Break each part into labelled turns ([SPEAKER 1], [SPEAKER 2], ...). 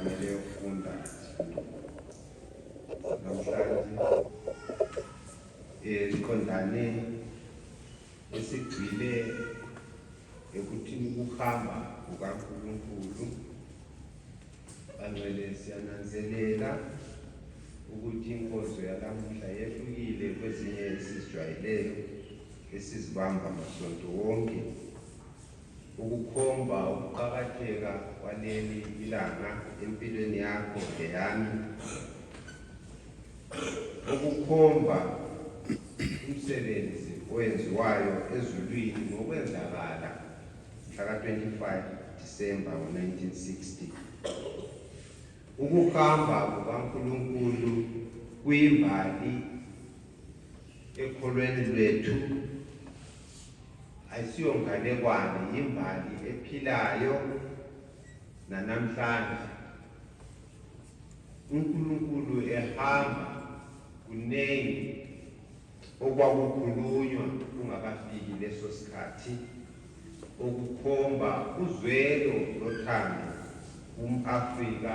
[SPEAKER 1] fanele ukufunda namhlanje siqondane esigcile ekuthini ukuhamba kukaNkulunkulu. Angcwele siyananzelela ukuthi inkonzo yalamuhla yehlukile kwezinye esizijwayeleyo esizibamba amasonto wonke, ukukhomba ukuqakatheka kwaleli ilanga empilweni yakho leyami, ukukhomba umsebenzi owenziwayo ezulwini ngokwenzakala mhla 25 Disemba 1960. Ukuhamba kukaNkulunkulu kuyimbali ekholweni lwethu, ayisiyo nganekwane, yimbali ephilayo nanamhlanje. uNkulunkulu ehamba kunengi okwakukhulunywa kungakafiki leso sikhathi, okukhomba uzwelo lothando uAfrika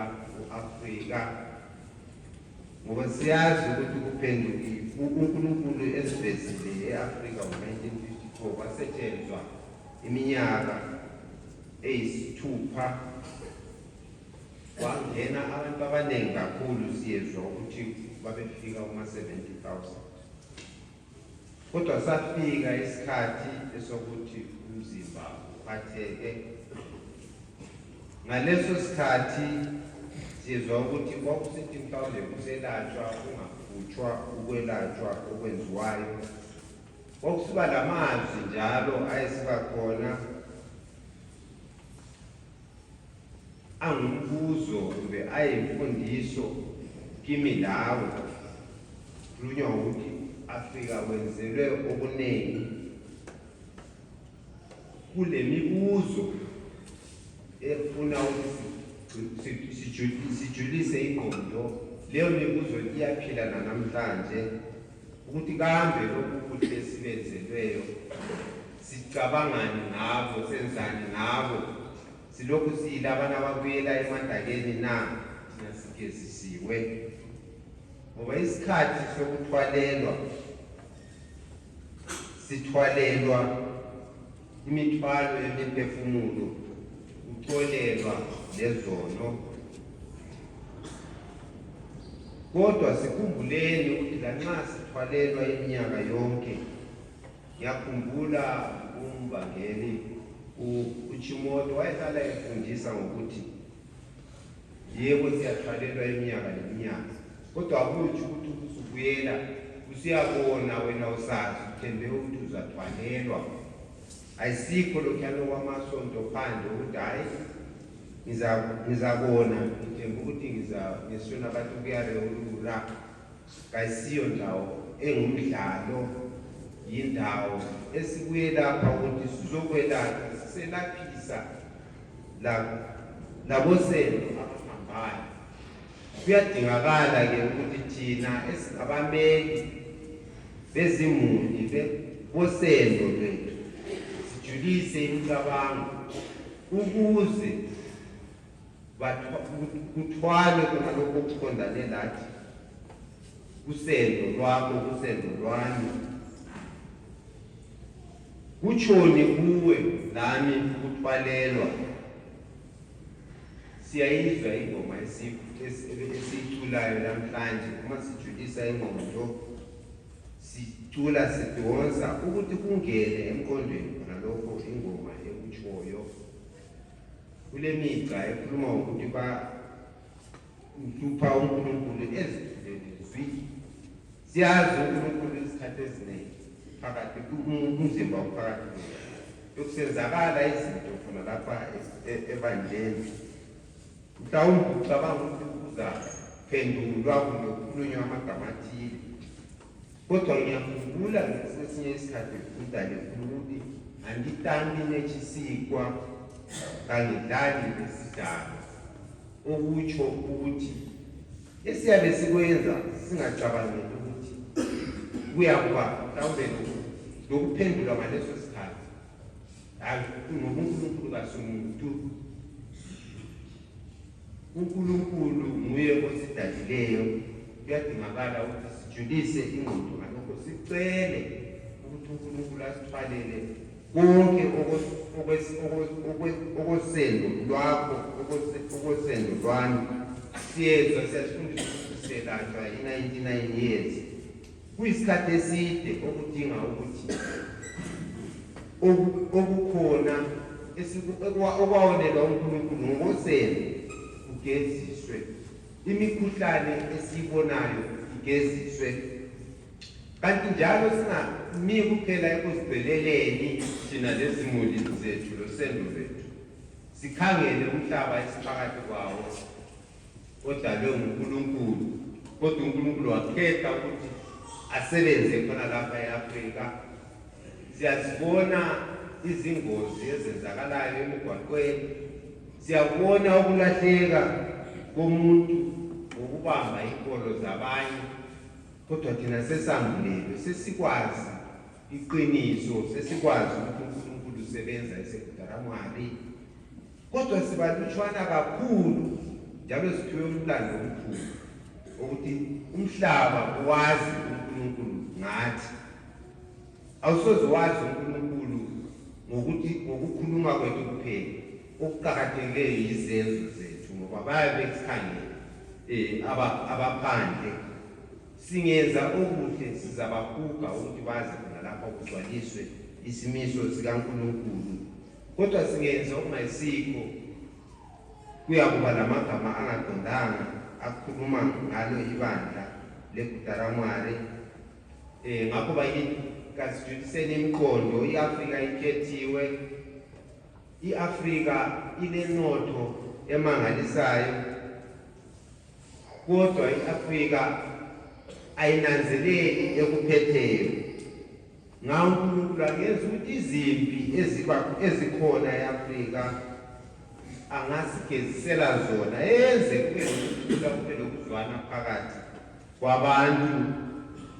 [SPEAKER 1] ngoba siyazi ukuthi kuphendukile uNkulunkulu esivezile eAfrika ngo-1954 kwasetshenzwa iminyaka eyisithupha, kwangena abantu abaningi kakhulu, siyezwa ukuthi babefika kuma-70,000. Kodwa safika isikhathi esokuthi umzimba uphatheke. Ngaleso sikhathi siyezwa ukuthi kwakusithi mhlawumbe kuselatshwa kungakhutshwa ukwelatshwa okwenziwayo. Kwakusiba la mazwi njalo ayesiba khona angumbuzo kumbe ayimfundiso kimi lawe. Kukhulunywa ukuthi Afrika wenzelwe okuningi. Kule mibuzo efuna ukuthi sijulise ingqondo, leyo mibuzo iyaphila namhlanje, ukuthi kambe lokhu kuhle sibenzelweyo sicabangani ngabo, senzani ngabo, silokhu siyilabana ababuyela emadakeni na thina sigezisiwe. Ngoba isikhathi sokuthwalelwa, sithwalelwa imithwalo yemiphefumulo, utholelwa lezono. Kodwa sikhumbuleni ukuthi lanxa sithwalelwa iminyaka yonke, ngiyakhumbula umbangeli uChimoto wayehlala efundisa ngokuthi yebo siyathwalelwa iminyaka neminyaka, kodwa akutsho ukuthi usubuyela usiyabona wena usazi uthembe ukuthi uzathwalelwa. Ayisikho lokhuyana kwamasonto phandle ukuthi hayi ngizabona ngithemba ukuthi ngisona abantu kuyarewulula. Kayisiyo ndawo engumdlalo, yindawo esibuye lapha ukuthi sizokwelapha, siselaphisa labosendo abahambayo. Kuyadingakala-ke ukuthi thina esingabameli bezimuli bosendo lwethu sijulise imicabango ukuze kuthwale khona lokho okuqondane lathi kusendo lwakho, kusendo lwami. Kutshoni kuwe lami ukuthwalelwa. Siyayizwa ingoma esiyithulayo namhlanje uma sijulisa ingqondo, sicula sidonsa ukuthi kungene emqondweni khona lokho ingoma ekutshoyo. Kule migca ekhuluma ukuthi mhlupha uNkulunkulu ezithuleni zwi. Siyazi uNkulunkulu isikhathi eziningi phakathi umzimba uphakathi yokusenzakala izinto khona lapha ebandleni. Mhlawumbe ucabanga ukuthi kuzaphendulwa kumbe kukhulunywa amagama athile, kodwa ngiyakhumbula ngesinye isikhathi umdali ukuthi angitambi nechisikwa kangidlali nesidalo, okutsho ukuthi esiyabe sikwenza singacabangeli ukuthi kuyakuba mhlawumbe lokuphendulwa ngaleso sikhathi. Ngoba uNkulunkulu kasumuntu uNkulunkulu nguye osidalileyo. Kuyadingakala ukuthi sijulise ingqondo ngalokho, sicele ukuthi uNkulunkulu asithwalele konke okosendo lwakho, okosendo lwami. Siyasifundisa ukuthi siyelatshwa i-99 years. Kuyisikhathi eside okudinga ukuthi okukhona okwawonelwa uNkulunkulu ngokosendo kugeziswe, imikhuhlane esiyibonayo igeziswe. Kanti njalo singami kuphela ekuzibheleleni thina lezimuli zethu losendo lwethu, sikhangele umhlaba esiphakathi kwawo odalwe nguNkulunkulu, kodwa uNkulunkulu wakhetha ukuthi asebenze khona lapha e-Afrika. Siyazibona izingozi ezenzakalayo emigwaqweni, siyabona ukulahleka komuntu ngokubamba inkolo zabanye, kodwa thina sesambulelwe, sesikwazi iqiniso, sesikwazi ukuthi uNkulunkulu usebenza eseBudaramwari. Kodwa sibalutshwana kakhulu, njalo siphiwe umlando omkhulu ukuthi umhlaba uwazi uNkulunkulu ngathi. Awusoze wazi uNkulunkulu ngokukhuluma kwethu kuphela, okuqakathekileyo yizenzo zethu, ngoba bayabe besikhangele abaphandle. Singenza okuhle sizabahuga ukuthi bazi khona lapha kugcwaliswe isimiso sikaNkulunkulu, kodwa singenza okungayisikho kuyakuba lamagama angaqondanga akhuluma ngalo ibandla leBudaramwari. Ngakho kasijuliseni imiqondo. I-Afrika ikhethiwe, i-Afrika inenotho emangalisayo, kodwa i-Afrika ayinanzeleli ekuphetheyo. uNkulunkulu angenza ukuthi izimpi ezikhona e-Afrika angasigezisela zona, enze kube lokuzwana phakathi kwabantu,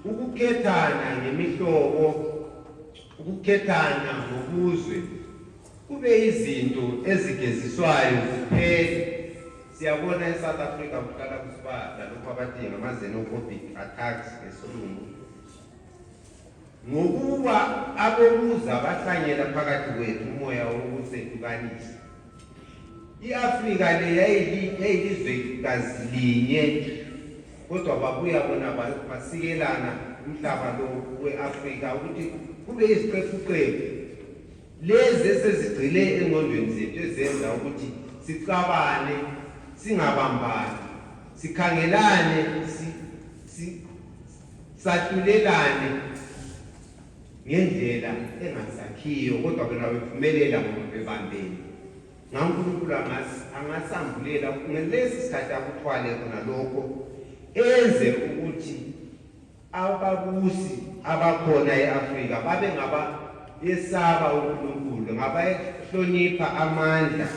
[SPEAKER 1] ukukhethana ngemihlobo, ukukhethana ngobuzwe kube izinto ezigeziswayo ziphele. Siyabona eSouth Africa kuhlala kusiba lalokho abathi ngama-xenophobic attacks ngesilungu, ngokuba abobuza bahlanyela phakathi kwethu umoya wokusehlukanisa. I-Afrika le yayilizwekazi linye, kodwa babuya bona basikelana umhlaba lo we-Afrika ukuthi kube iziqephuqephu lezi esezigcile engqondweni zethu, ezenza ukuthi sicabane, singabambani, sikhangelane, sahlulelane ngendlela engasakhiyo, kodwa bona bephumelela ngoba bebambene. uNkulunkulu angasambulela ngalesi sikhathi akuthwale khona lokho, enze ukuthi ababusi abakhona e-Afrika babe yesaba uNkulunkulu, ngabahlonipha amandla,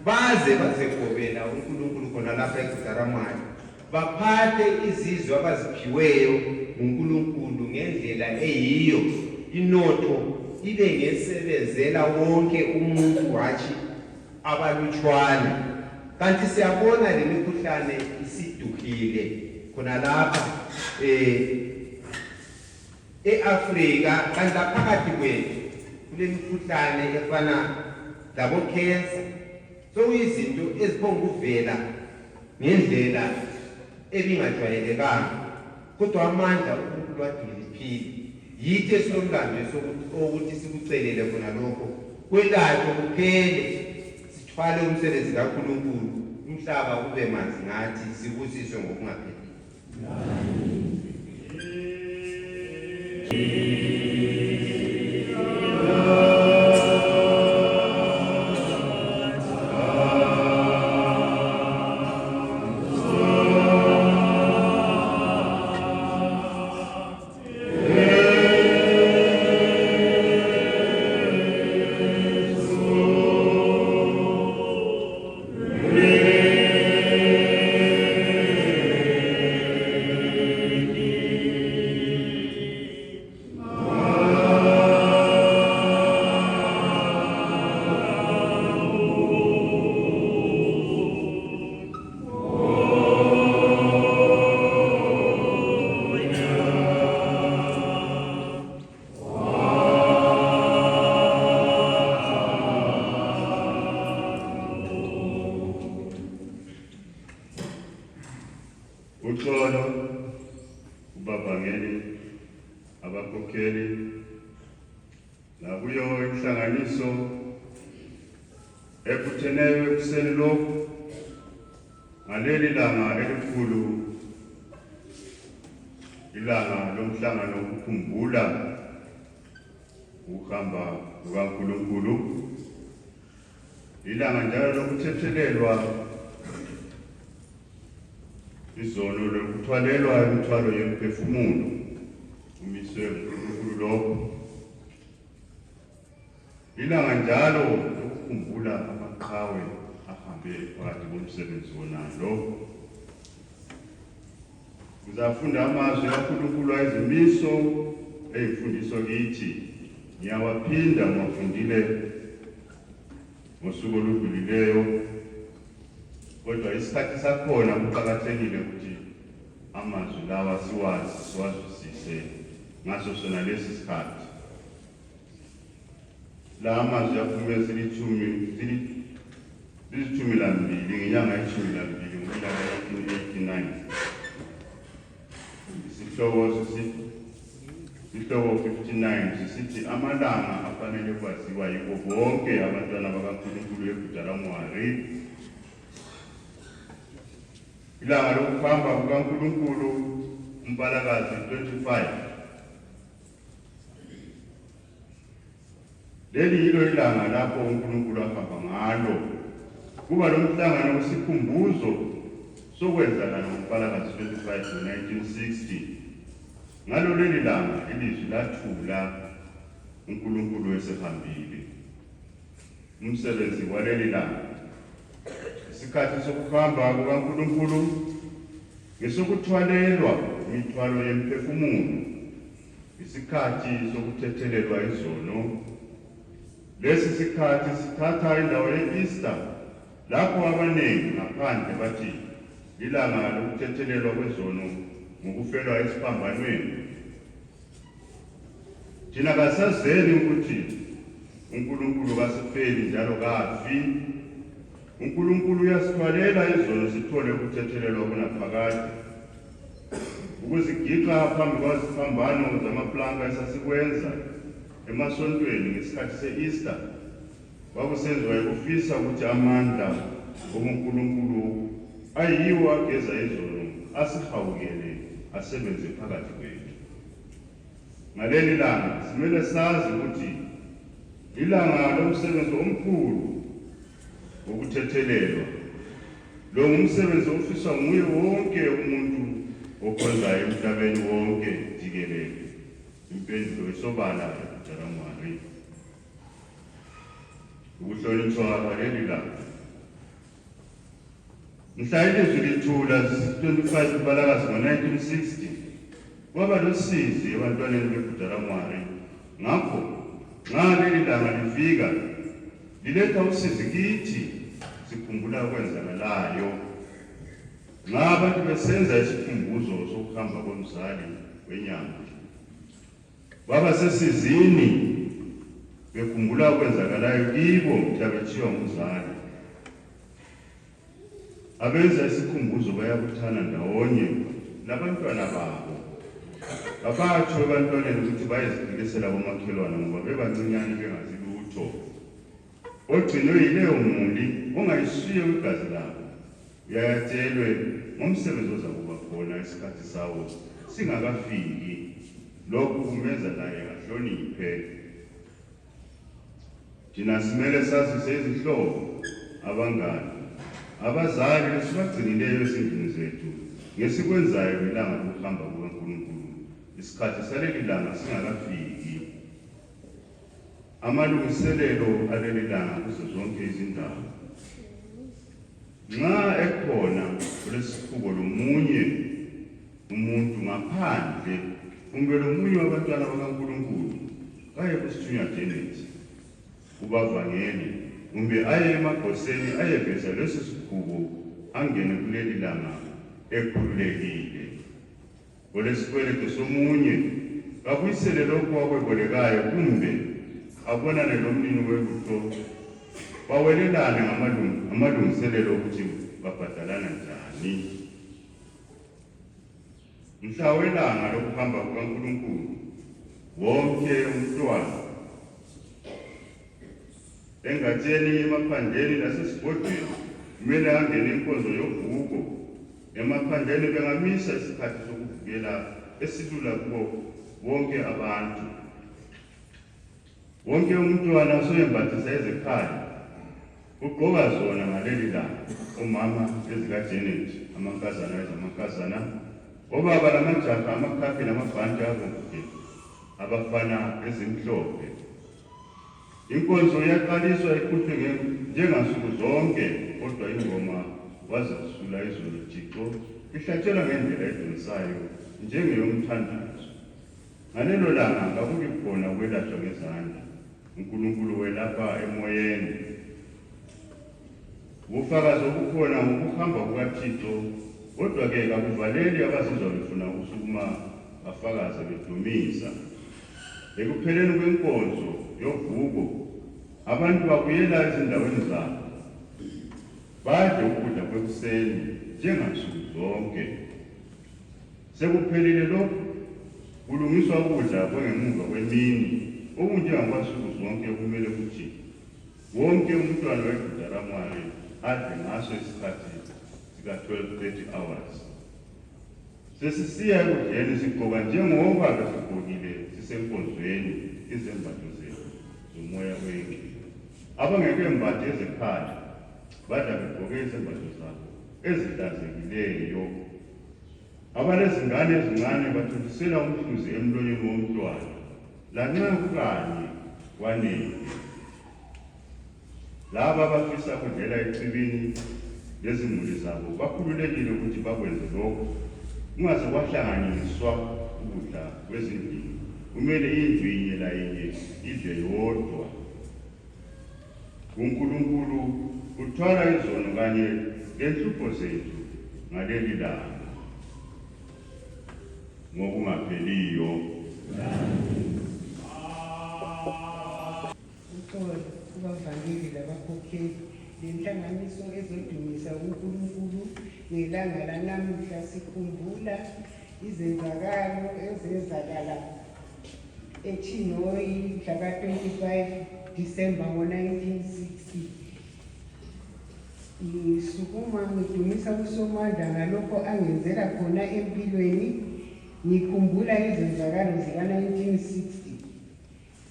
[SPEAKER 1] baze bazegobela uNkulunkulu khona lapha eBudaramwari, baphathe izizwe abaziphiweyo uNkulunkulu ngendlela eyiyo, inotho ibe ngesebenzela wonke umuntu, wathi abalutshwana. Kanti siyabona le mikhuhlane isiduhile khona lapha e-Afrika, kanti phakathi kwethu kule mikhuhlane efana labo-cancer, sokuyizinto eziphonga ukuvela ngendlela ebingajwayelekanga, kodwa amandla uNkulunkulu wadiliphile. Yithi esinomlando wokuthi sikucelele khona lokho, kwelatshwe kuphele, sithwale umsebenzi kaNkulunkulu, umhlaba kube manzi ngathi, sibusiswe ngokungapheli.
[SPEAKER 2] uxolo ubabangeli abakhokheli nakuyo inhlanganiso ebutheneyo ekuseni lokhu ngaleli langa elikhulu, ilanga lomhlangano ukukhumbula ukuhamba kukaNkulunkulu, ilanga njalo lokuthethelelwa izono lokuthwalelwa imithwalo yemphefumulo umiswe uNkulunkulu lokho, ilanga njalo lokukhumbula amaqhawe ahambe phakathi komsebenzi wonalo. Uzafunda amazwi kaNkulunkulu ayizimiso eyimfundiso kithi, ngiyawaphinda ngwafundile ngosuku oludlulileyo, kodwa isikhathi sakhona kuqakathekile ukuthi amazwi lawa siwazwisise ngaso sona lesi sikhathi. La amazwi aphume zilithumi lambili ngenyanga yeshumi lambili ngomnyaka ka-1989. Isihloko 59 sisithi amalanga afanele kwaziwa yibo bonke abantwana bakaNkulunkulu eBujaramwari. Ilanga lokuhamba kukaNkulunkulu uMpalakazi 25. Leli yilo ilanga lapho uNkulunkulu ahamba ngalo. Kuba lo mhlangano wesikhumbuzo sokwenzakala ngoMpalakazi 25 ngo-1960. Ngalo leli langa ilizwi lathula uNkulunkulu esehambile. Umsebenzi waleli langa, isikhathi sokuhamba kukaNkulunkulu ngesokuthwalelwa imithwalo yemphefumulo, isikhathi sokuthethelelwa izono. Lesi sikhathi sithatha indawo ye-Easter, lapho abaningi ngaphandle bathi ilanga lokuthethelelwa kwezono ngokufelwa esiphambanweni. Thina kasazeli ukuthi uNkulunkulu kasifeli njalo kafi. uNkulunkulu uyasithwalela izono sithole ukuthethelelwa kunaphakade. Ukuzigiqa phambi kweziphambano zamaplanka esasikwenza emasontweni ngesikhathi se-Easter kwakusenziwa ukufisa ukuthi amandla obuNkulunkulu ayiwo ageza izono asihawukele asebenze phakathi kwethu. Ngaleli langa simele sazi ukuthi ilanga lomsebenzi omkhulu wokuthethelelwa. Lo ngumsebenzi ofiswa nguye wonke umuntu okhonzayo emhlabeni wonke jikelele. Impendulo isobala eBujaramwari. Ukuhlonitshwa kwaleli langa. Mhla ilizwi lithula 25 Mpalakazi ngo-1960 kwaba losizi ebantwaneni beBujaramwari. Ngakho nxa leli langa lifika liletha usizi kithi, sikhumbula okwenzakalayo. Nxa abantu besenza isikhumbuzo sokuhamba komzali wenyanga, baba sesizini bekhumbula okwenzakalayo kibo mhla betshiywa ngumzali. Abenza isikhumbuzo bayabuthana ndawonye labantwana babo. Babatsho ebantwaneni ukuthi bayeziphikisela komakhelwane ngoba bebancinyane bengazi lutho. Ogcinwe yileyo muli ongayishiye kwigazi labo, uyayatshelwe ngomsebenzi ozakuba khona isikhathi sawo singakafiki. Lokhu kumenza naye ahloniphe. Thina simele sazise izihlobo, abangani, abazali esibagcinileyo ezindlini zethu ngesikwenzayo ilanga lokuhamba kukaNkulunkulu, isikhathi saleli langa singakafiki. Amalungiselelo aleli langa kuzo zonke izindawo. Nxa ekhona kulesihubo lomunye umuntu ngaphandle kumbe lomunye wabantwana bakaNkulunkulu kaye kusithunywa Janet, ubavangeli, kumbe aye emagoseni ayeveza lesi sihubo angene kuleli langa ekhululekile. Olesikweleto somunye kabuyisele lokhu akwebolekayo kumbe abonane lomnini webutho bawelelane ngamalungiselelo ukuthi babhadalana njani. mhla welanga lokuhamba kukaNkulunkulu wonke umntwana engatheni emaphandleni nasesibhodweni kumele angene inkonzo yovuko. Emaphandleni bengamisa isikhathi sokuvukela esilula kubo bonke abantu. Wonke umntwana soyembathisa ezekhaya ugqoka zona ngaleli langa, umama ezikaJenet, amankazana ezamankazana, obaba lamajaha amakhaphi namabhanti abomvu, abafana ezimhlophe. Inkonzo yaqaliswa iqhutywe njengansuku zonke, kodwa ingoma wazasula izolo Thixo ihlatshelwa ngendlela edonisayo njengeyomthandazo. Ngalelo langa kakubi khona ukwelatshwa ngezandla, uNkulunkulu welapha emoyeni. Ubufakazi obukhona ngokuhamba kukaThixo, kodwa-ke kakuvaleli abazizwa befuna ukusukuma bafakaze bedumisa. Ekupheleni kwenkonzo yovuko abantu babuyela ezindaweni zabo, badle ukudla kwekuseni njengansuku zonke. Sekuphelile lokhu kulungiswa ukudla kwengemuva kwemini okunjengokwasuku zonke kumele kuthi wonke umntwana weJudaramwali adle ngaso isikhathi sika-12:30 hours. Sesisiya ekudleni sigqoka njengoba besigqokile sisenkonzweni izembatho zethu zomoya wengcwele. Abangeke embathe ezekhaya badla begqoke izembatho zabo ezihlanzekileyo. Abalezingane ezincane bathontisela umhluzi emlonyeni womntwana lanxa kukanye kwanele. Laba abafisa ukudlela echibini lezimuli zabo bakhululekile ukuthi bakwenze lokho, kungaze kwahlanganiswa ukudla kwezindlini. Kumele indlu yinye layinye idle yodwa. uNkulunkulu uthwala izono kanye lenhlupho zethu ngaleli langa ngokungapheliyo.
[SPEAKER 3] Uxolo kubavangeli labakhokheli, lenhlanganiso ezodumisa uNkulunkulu ngelanga lanamuhla sikhumbula izenzakalo ezenzakala eChinoyi mhla ka-25 Disemba ngo-1960. Ngisukuma ngidumisa uSomandla ngalokho angenzela khona empilweni, ngikhumbula izenzakalo zika-1960.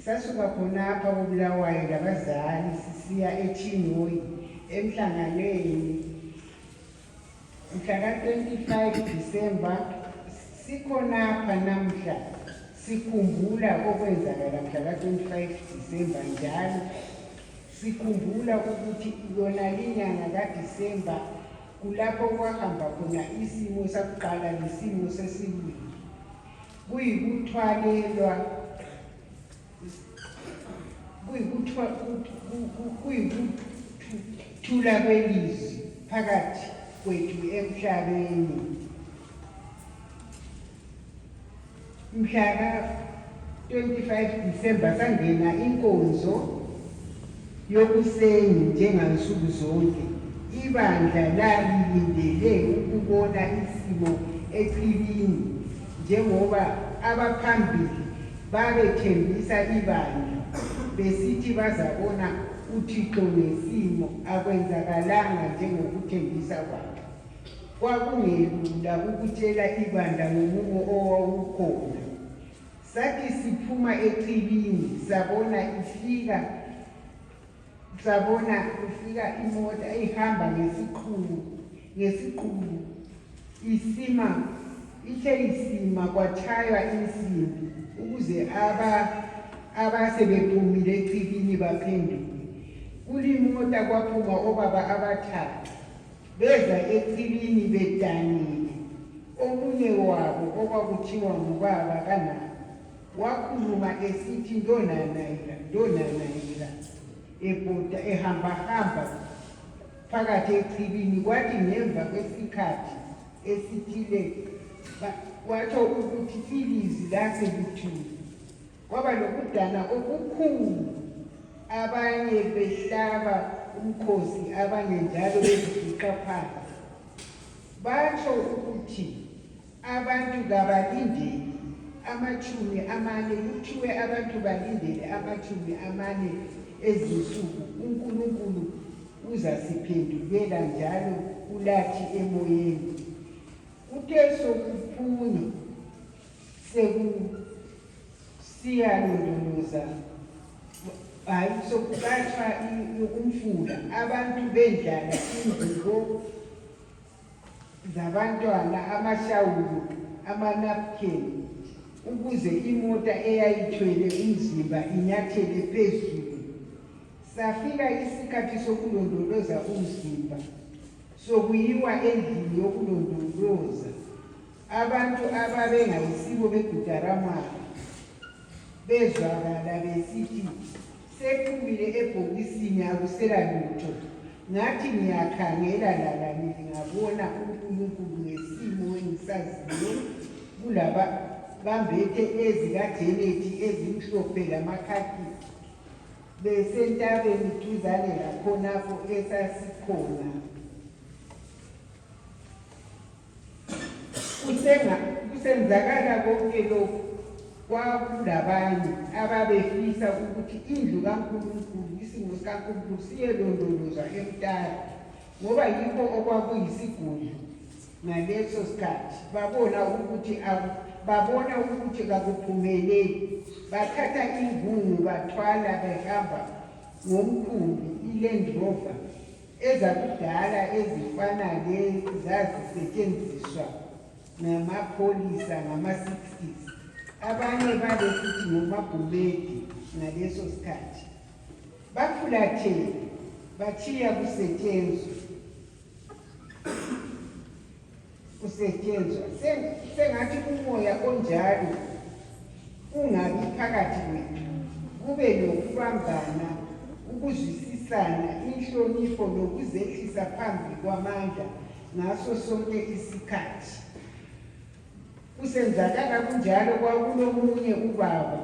[SPEAKER 3] Sasuka khonapha koBulawayo labazali sisiya eChinoyi emhlanganweni mhla ka-25 Disemba. Sikhonapha namhla sikhumbula okwenzakala mhla ka-25 Disemba, njalo sikhumbula ukuthi yona linyanga kaDisemba kulapho kwahamba khona isimo sakuqala nesimo sesibili. Kuyikuthula kwelizwi phakathi kwethu emhlabeni. Mhla ka-25 Disemba sangena inkonzo yokusenyi njengansuku zonke. Ibandla lalilindele ukubona isimo echibini njengoba abaphambili babethembisa ibandla besithi bazabona uThixo ngesimo akwenzakalanga njengokuthembisa kwakhe. Kwakungelula ukutshela ibandla ngomumo owawukhona. Sathi siphuma echibini sabona kufika imota ihamba ngesiqulu isima kwatshaywa insimbi ukuze abasebephumile echibini baphenduke. Kulimota kwaphuma obaba abathathu beza echibini bedanile. Omunye wabo okwakuthiwa ngubaba kaNana wakhuluma esithi ndonanayila ebhoda ehamba phakathi echibini. Kwathi ngemva kwesikhathi esithile watsho ukuthi ilizwi laselithule. Kwaba lokudana okukhulu, abanye behlaba umkhosi, abanye njalo bezifica phansi. Batsho ukuthi abantu kabalindele amachumi amane, kuthiwe abantu balindele amachumi amane ezinsuku, uNkulunkulu uzasiphendukela njalo ulathi emoyeni. Kuthe sokuphunya sekusiyalondoloza hayi sokukathwa umfula, abantu bendlala ingubo zabantwana, amashawulu, amanapukeni, ukuze imota eyayithwele umzimba inyathele phezulu. Safika isikhathi sokulondoloza umzimba, sokuyiwa endlini yokulondoloza. Abantu ababengayisibo beGudaramari bezwakala besithi, sephumile ebhokisini akusela lutho. Ngathi ngiyakhangela lala ngingabona uNkulunkulu ngesimo engisaziyo, kulaba bambethe ezikaJenethi ezimhlophe lamakhakhi, besentabeni duzane lakhonapho esasikhona. Kusenzakala konke lokhu, kwakulabanye ababefisa ukuthi indlu kaNkulunkulu, isimo sikaNkulunkulu siyelondolozwa eMtara, ngoba yikho okwakuyisigungu ngaleso sikhathi. Babona ukuthi kakuphumeleli, bathatha ingungu bathwala behamba ngomkhumbi, iLand Rover ezakudala ezifana lezazisetshenziswa ngamapholisa ngama-60s. Abanye babesithi ngomabhuledi ngaleso sikhathi. Bafulathela bathiya kusetshenzwa. Sengathi umoya onjalo ungabi phakathi kwethu, kube nokubambana, ukuzwisisana, inhlonipho nokuzehlisa phambi kwamandla ngaso sonke isikhathi. Kusenzakala kunjalo, kwakulomunye ubaba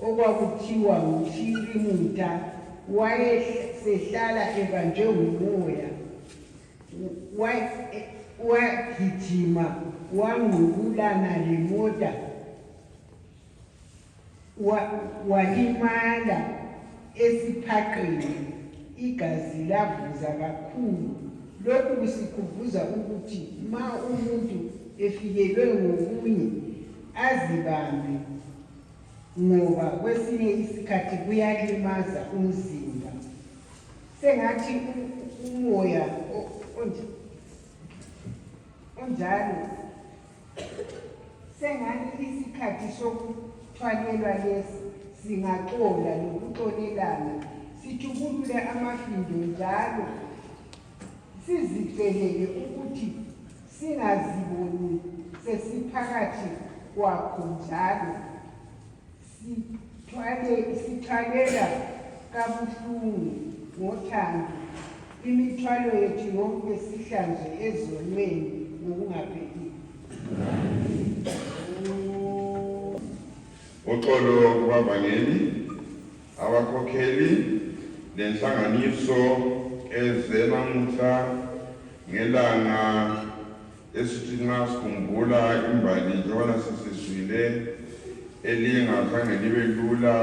[SPEAKER 3] okwakuthiwa nguShirimuta, wayesehlala ebanjwe ngumoya, wagijima wangqubulana lemota, walimala esiphaqeni, igazi lavuza kakhulu. Lokhu kusikhumbuza ukuthi ma umuntu efikelwe ngokunye azibambe, ngoba kwesinye isikhathi kuyalimaza umzimba. Sengathi umoya onjalo, sengathi isikhathi sokuthwalelwa lesi singaxola nokuxolelana, sijubulule amafindo njalo sizicelele ukuthi singaziboni sesiphakathi kwakho, njalo sithwalela kabuhlungu ngothando imithwalo yethu yonke, sihlanzwe ezonweni ngokungaphelile.
[SPEAKER 4] Uxolo kubavangeli, abakhokheli lenhlanganiso ezenamuhla ngelanga esithi nxa sikhumbula imbali njengoba sisizwile elingazange libe lula,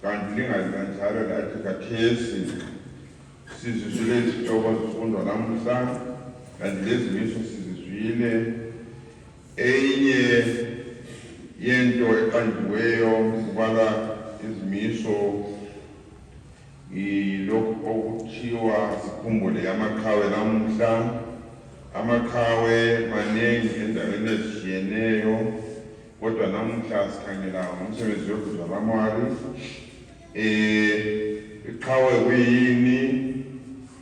[SPEAKER 4] kanti lingazi kanjalo lathi khathesi sizizwile izihloko zifundwa namuhla, kanti lezimiso sizizwile. Eyinye yento eqanjiweyo kubala izimiso ilokhu okuthiwa sikhumbule amaqhawe namuhla. Amaqhawe maningi endaweni ezishiyeneyo, kodwa namuhla sikhangela ngomsebenzi weGudaramari. Iqhawe kuyini?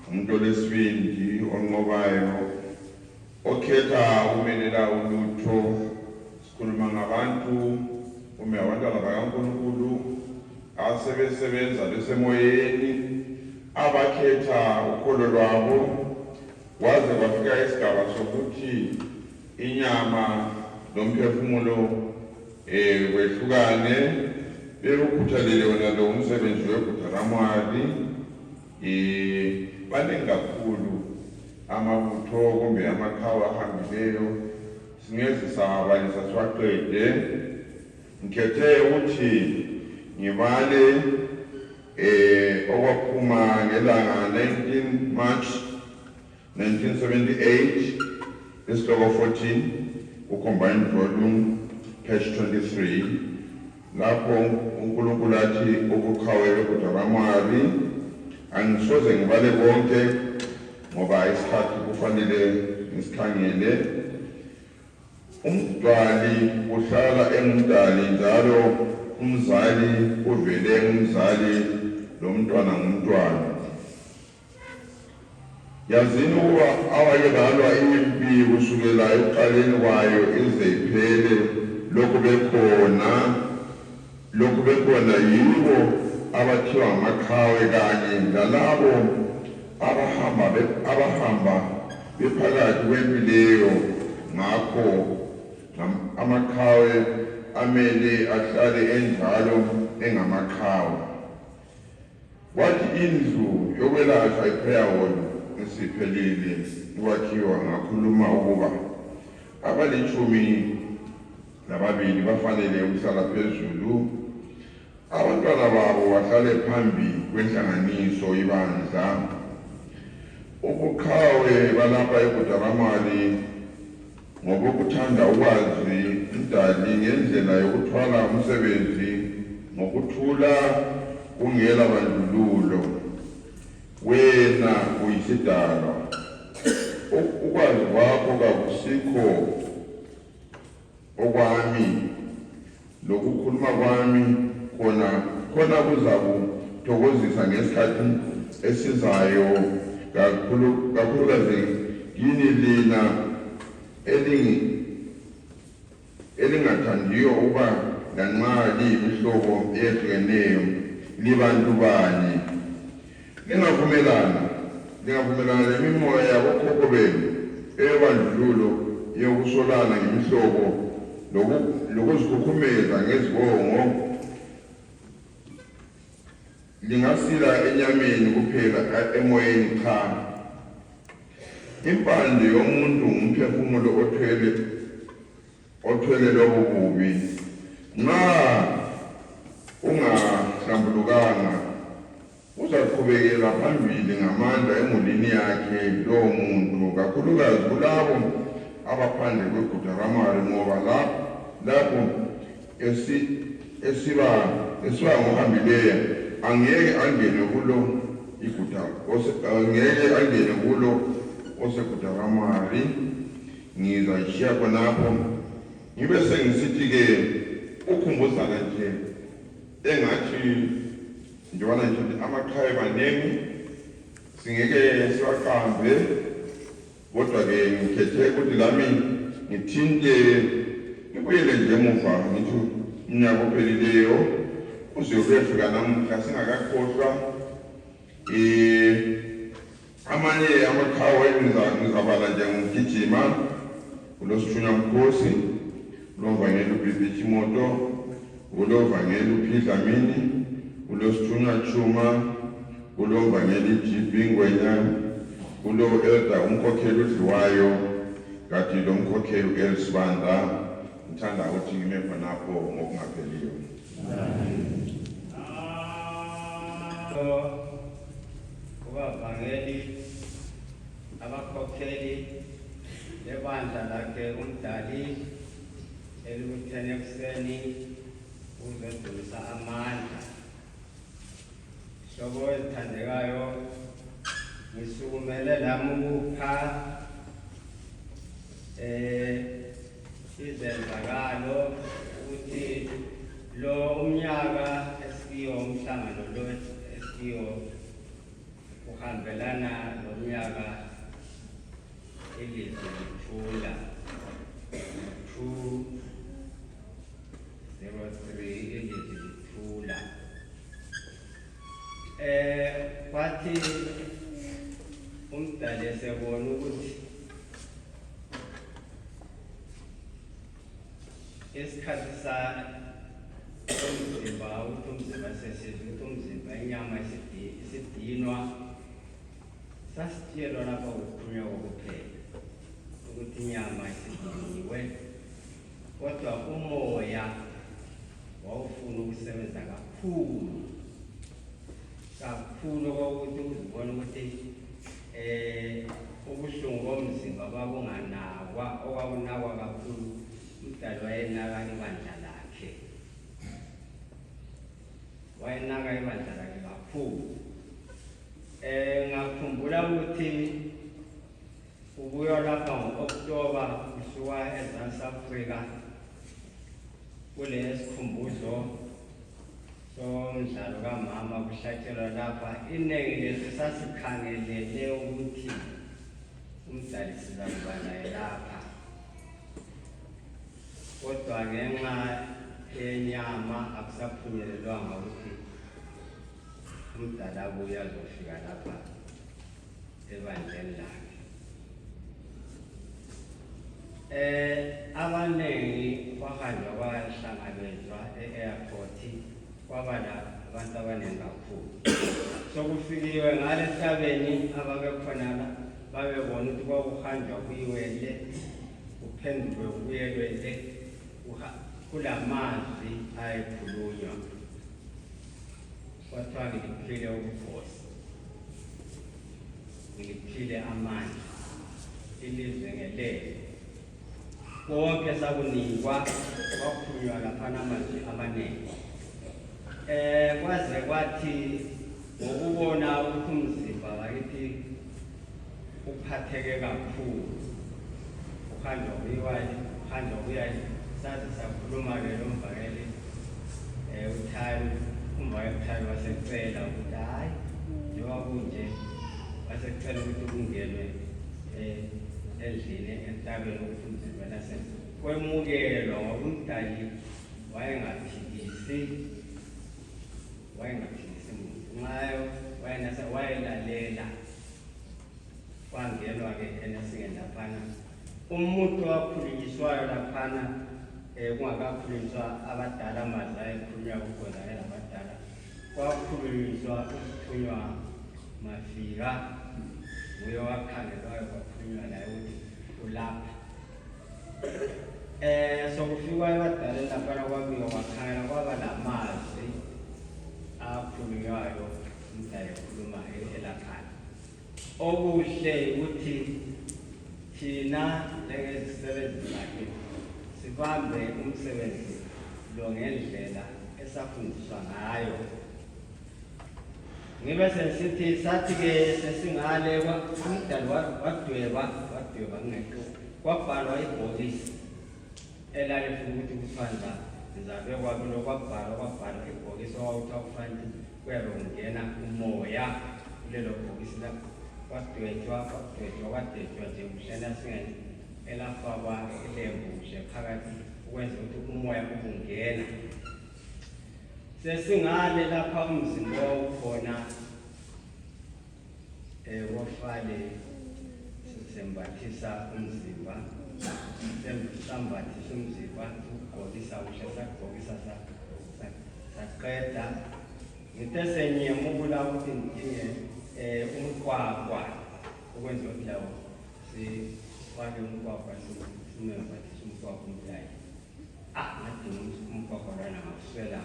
[SPEAKER 4] Umuntu olesibindi onqobayo, okhetha ukumelela ulutho. Sikhuluma ngabantu abantwana bakaNkulunkulu asebesebenza besemoyeni, abakhetha ukholo lwabo, waze kwafika isigaba sokuthi inyama lomphefumulo kwehlukane, bekukhuthalele wona lo umsebenzi weGudaramari. Baningi kakhulu amabutho kumbe amaqhawe ahambileyo. singeze sabalisa siwaqede. Ngikhethe ukuthi ngibale okwaphuma ngelanga 19 March 1978 isihloko 14 ucombined volume page 23 lapho uNkulunkulu athi ukuqhaweka kuDaramari. Angisoze ngibale konke ngoba isikhathi kufanele ngisikhangele. Umdali uhlala engumdali njalo umzali uvele umzali lo mntwana ngumntwana. Yazini ukuba awayebalwa impi kusukela ekuqaleni kwayo ize iphele lokhu bekhona yibo abathiwa amaqhawe kanye lalabo abahamba bephakathi kwempi leyo. Ngakho amaqhawe amele ahlale enjalo engamaqhawe. Wathi indlu yokwelatshwa iprayer hall isiphelile ukwakhiwa, ngakhuluma ukuba abali12 bafanele ukuhlala phezulu, abantwana babo bahlale phambi kwenhlanganiso ibandla. Ubuqhawe balapha eGudaramari ngobokuthanda ukwazi umdali ngendlela yokuthwala umsebenzi ngokuthula kungela bandlululo. Wena uyisidalwa, ukwazi kwakho kakusikho okwami, lokukhuluma kwami khona kuzakuthokozisa ngesikhathi esizayo, kakhulukazi kini lina elingathandiyo ukuba lanxa liyimihlobo eyehlukeneyo libantu bani. Lingavumelana lemimoya yabokhokho benu eyobandlululo yokusolana ngemihlobo lokuzikhukhumeza ngezibongo. Lingasila enyameni kuphela, emoyeni cha. Impande yomuntu ngumphefumulo othwele lobo bubi. Nxa ungahlambulukanga uzaqhubekela phambili ngamandla emulini yakhe lowo muntu, kakhulukazi kulabo abaphandle kweGudaramari, ngoba lapho esiba ngohambileyo angeke angene kulo oseGudaramari. Ngizashiya khonapho ngibe sengisithi-ke ukhumbuzana nje engathi njobana nje amaqhawe maningi singeke siwaqambe, kodwa-ke ngikhethe ukuthi lami ngithinte ngibuyele nje emuva ngithi umnyaka ophelileyo uze uyefika namuhla singakakhohlwa. Amanye amaqhawe ngizabala nje ngigijima, uLosithunywa Mkhosi, uLovangeli uBibi Chimoto, uLovangeli uPhidlamini, uLosithunywa Chuma, uLovangeli GB Ngwenya, uLo-Elder umkhokheli uDliwayo, kanti lo mkhokheli uElisibanda. Ngithanda ukuthi ngime khonapho ngokungapheliyo.
[SPEAKER 5] Kubavangeli, abakhokheli lebandla lakhe umdali elikuthene ekuseni uzodumisa amandla. Hlobo ezithandekayo, ngisukumele lami ukupha izenzakalo ukuthi lo umnyaka esikiyo, umhlangano lo esikiyo uhambelana nomnyaka ilizwi lithula 203 ilizwi lithula. Kwathi umdali esebona ukuthi isikhathi umzimba ukuthi umzimba sesizwe ukuthi umzimba inyama isidinwa, sasitshelwa lapha ukukhulunywa kokuphela ukuthi ukuthi inyama isidingiwe, kodwa umoya wawufuna ukusebenza kakhulu kokuthi uzibone ukuthi ubuhlungu bomzimba babunganakwa, okwabunakwa kakhulu uMdali wayenaka ibandla lakhe, kakhulu. Ngakhumbula ukuthi ubuya lapha ngo-October usuka eSouth Africa kule sikhumbuzo somdlalo kamama kuhlatshelwa lapha. Iningi lethu sasikhangelele ukuthi uMdali sizakuba naye lapha, kodwa ngenxa yenyama akusaphunyelelwanga ukuthi uMdali abuye azofika lapha ebandleni lakhe. Abaningi bahanjwa bahlangabezwa e-airport, kwaba abantu abaningi kakhulu. Sokufikiwe ngale sihlabeni ababekhonala babebona ukuthi kwakuhanjwa kuyiwele, kuphendulwe kuyelwele, kulamazwi ayekhulunywa. Kwathiwa ngiliphile ubukhosi, ngiliphile amandla, ilizwe ngelizwe. Konke sakunikwa kwakhulunywa laphana amazwi amaningi. Kwaze kwathi ngokubona ukuthi umzimba wakithi uphatheke kakhulu, uhanjwa kuyayi, saze sakhuluma-ke lo mvakeli uThami, uMvakeli wasecela ukuthi hayi, njengoba kunje wasecela ukuthi kungenwe endlini entabeni ukuthi umzimba nase kwemukelwa, ngoba uMdali wayengaphikisi muntu ngayo, wayelalela. Kwangenwa-ke enasingeni laphana umuntu wakhulunyiswayo laphana, kungakakhulunyiswa abadala amazwi ayekhulunywa kukhonzakala abadala, kwakhulunyiswa ukuthunywa Mafika, nguye wakhangelwayo kwakhulunywa naye ukuthi ulapha. Sokufikwa ebadaleni laphana kwabiwa kwakhangela, kwaba lamazwi akhulunywayo uMdali ekhuluma elaphana. Okuhle ukuthi thina njengezisebenzi zakhe sibambe umsebenzi lo ngendlela esafundiswa ngayo. Ngibe sesithi sathi-ke sesingale uMdali wadweba ngengqo, kwabhalwa ibhokisi elalifuna ukuthi kuthiwa nizabekwa kulo, kwabhalwa ibhokisi okwakuthiwa kufanele kuyabe kungena umoya kulelo bhokisi lapho. Kwadwetshwa nje kuhlala singene elafakwa ilembu nje phakathi ukwenza ukuthi umoya ubungena. Sesingale lapha umzimba wawukhona wofale, sembathisa umzimba, sambathisa umzimba, ukugqokisa kuhle, sagqokisa saqeda. Ngithe senyemukula ukuthi ngidinge umkwakwa, ukwenza ukuthi lawo sifake umkwakwa, simembathise umkwakwa umdali. Ngadinga umkwakwa lwana ngakuswela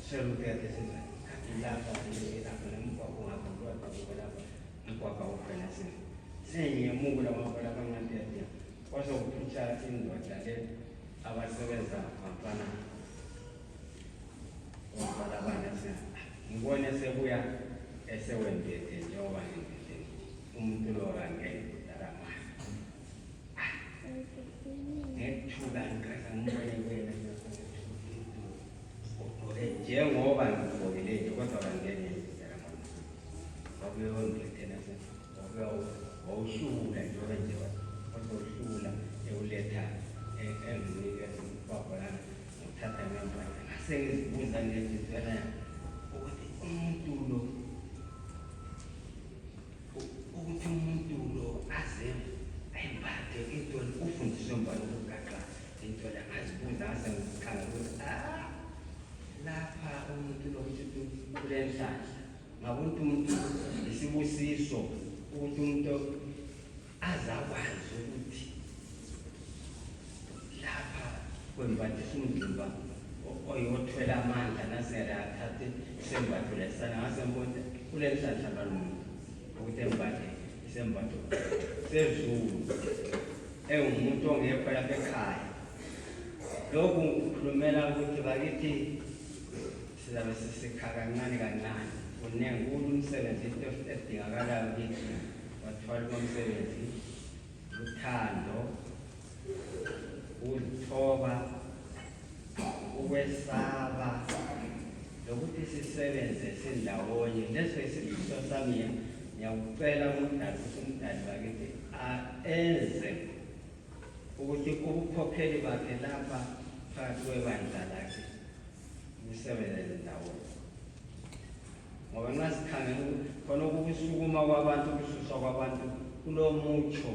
[SPEAKER 5] ukuyathe siza lapha nomkwakwa ungapha umkwakwa ukhona senyemukula kwabala abancane. Kwasokuphutha indoda le abasebenza bafana abana ngibone sebuya esewendete njengoba ngidete umuntu lo kangeke kudala ngethuka ngikaza ngibone wena njengoba ngigqokile nje, kodwa kangeke kudala wabuye wangithena wawuhlula njengoba nje wasohlula ewuletha enginike umkwakholana ngithatha ngemva. Sengizibuza ngezizwana ukuthi umuntu lo aze ayiphathe into ufundiswe mbani ukugaxa into le, azibuza ngasengikhanga ukuthi lapha umuntu lo ukuthi kule nhlahla ngabantu umuntu isibusiso ukuthi umuntu azakwazi ukuthi kwembathisa umzimba oyothwela amandla nasera athathe isembatho lesana ngasembona kule nhlahla balungu ukuthi embathe isembatho sezulu engumuntu ongekho lapha ekhaya. Lokhu ngikhulumela ukuthi bakithi sizabe sisikha kancane kancane kuningi umsebenzi into edingakalayo kithi bathwala umsebenzi uthando ukuthoba ukwesaba lokuthi sisebenze sindawonye. Leso isifiso sami ngiyawucela umdali ukuthi umdali bakithi enze ukuthi ubukhokheli bakhe lapha phakathi kwebandla lakhe busebenzele ndawonye. Ngoba nxa sikhangela khona ukusukuma kwabantu ukususwa kwabantu kulo mutsho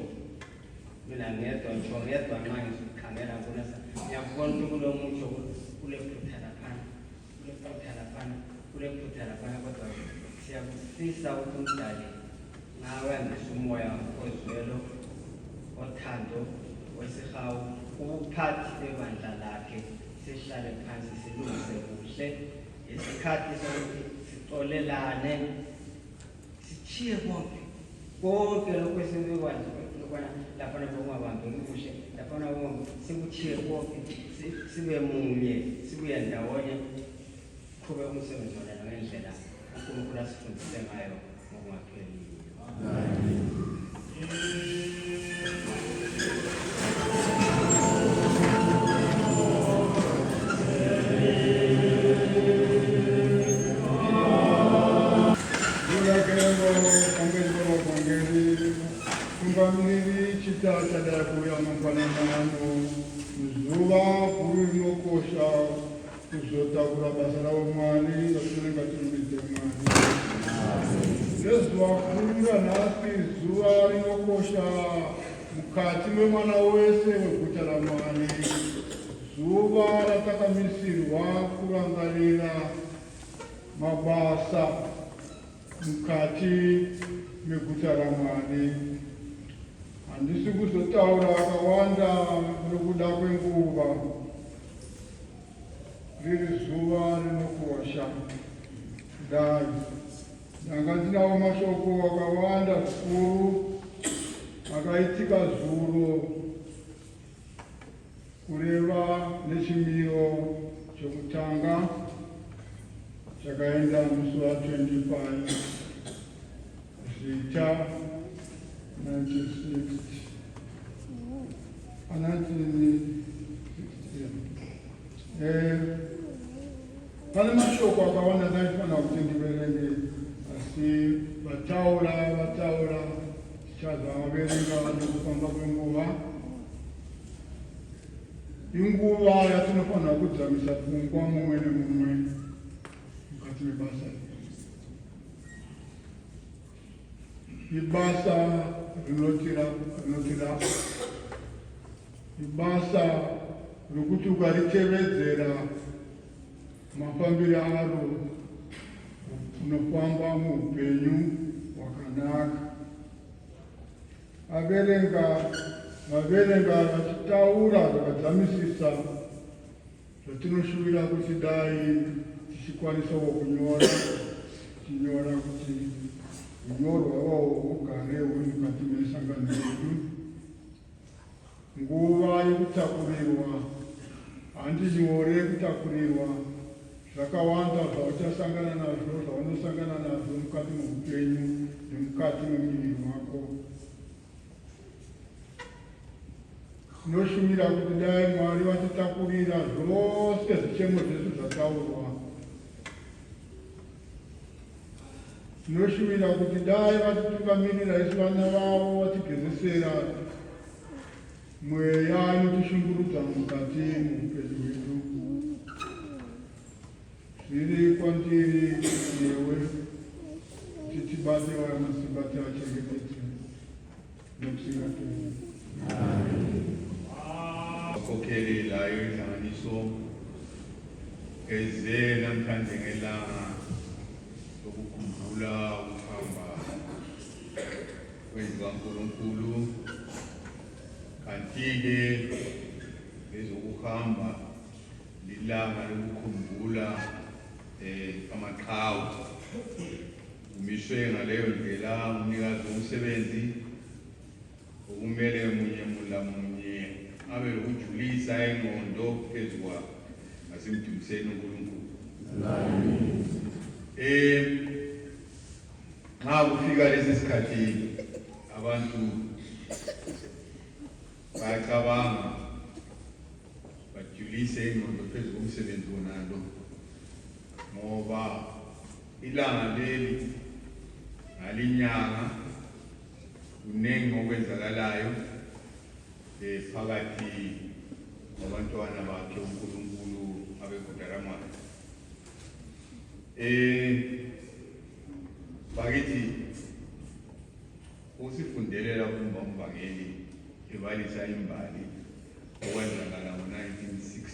[SPEAKER 5] mina ngedwa ngisho ngedwa nxa ngisikhangela kunasa ngiyakubona ukuthi kulo mutsho kulephutha laphana kulephutha laphana kodwa siyakufisa ukuthi umdali ngawandisa umoya ozwelo othando wesihawu ubuphathi bebandla lakhe sihlale phansi silungise kuhle isikhathi sokuthi sixolelane sichiye konke lokho esikwenza lokwana laphana bokungabambeki kuhle laphana sikuchiye konke sibe munye sibuye ndawonye qhube umsebenzi wona ngendlela uNkulunkulu asifundise ngayo ngokungapheliyo.
[SPEAKER 6] Kumbaniri chitata dakuya mpanamano zuva kuri nokosha kuzotakura basa raumwari ratinenge tirumbidze Mwari. Nezuva kuri ranhasi zuva rinokosha mukati memwana wese weguta raMwari, zuva ratakamisirwa kurangarira mabasa mukati meguta raMwari. Handisi kuzotaura akawanda nokuda kwenguva, riri zuva rinokosha. Kudai ndanga ndinawo mashoko akawanda zvikuru akaitika zuro kureva nechimiro chokutanga chakaenda musi wa25 Zita 1960. Pane mashoko akawanda ndaifanira kuti ndiverenge, asi vataura tichazavaverenga nekufamba kwenguva. Inguva yatinofanira kudzamisa pfungwa mumwe nemumwe mukati mebasa. Ibasa rinotira ibasa rokuti ukaritevedzera mafambiro aro unofamba muupenyu hwakanaka. Vaverenga vachitaura zvakadzamisisa zvatinoshuvira kuti dai tichikwanisawo kunyora, tichinyora kuti unyorwa wawo ugare uri mukati mesangano yedu. Nguva yekutakurirwa handinyore kutakurirwa zvakawanda zvauchasangana nazvo, zvaunosangana nazvo mukati meupenyu nemukati memuviri wako. Tinoshumira kuti dai Mwari vatitakurira zvose zvichemo zvesu zvataurwa. Tinoshumira kuti dai vatitukamirira isu vana vavo vatigezesera mweya inotishungurudza mukati muupenyu hwedu. Zviri kwandiri newe kuti tibate vaya masimba tiachengetedze nokusingaperi.
[SPEAKER 7] Vakokheli layo inhlanganiso eze namhlanje ngelanga lokukhumbula ukuhamba kwendlu kaNkulunkulu, kanti-ke lezokuhamba lokuhamba lilanga lokukhumbula amaqhawe. Umishwe ngaleyo ndlela umnikazi womsebenzi okumele munye abe lokujulisa ingqondo phezu kwakhe ngasemdumiseni uNkulunkulu. Nxa kufika lesi sikhathi abantu bayacabanga bajulise ingqondo phezu komsebenzi wonalo, ngoba ilanga leli ngalinyanga kuningi okwenzakalayo phakathi kwabantwana bakhe uNkulunkulu abeGudaramari. Bakithi usifundelela ukuba umvangeli ebalisa imbali okwenzakala ngo-1960.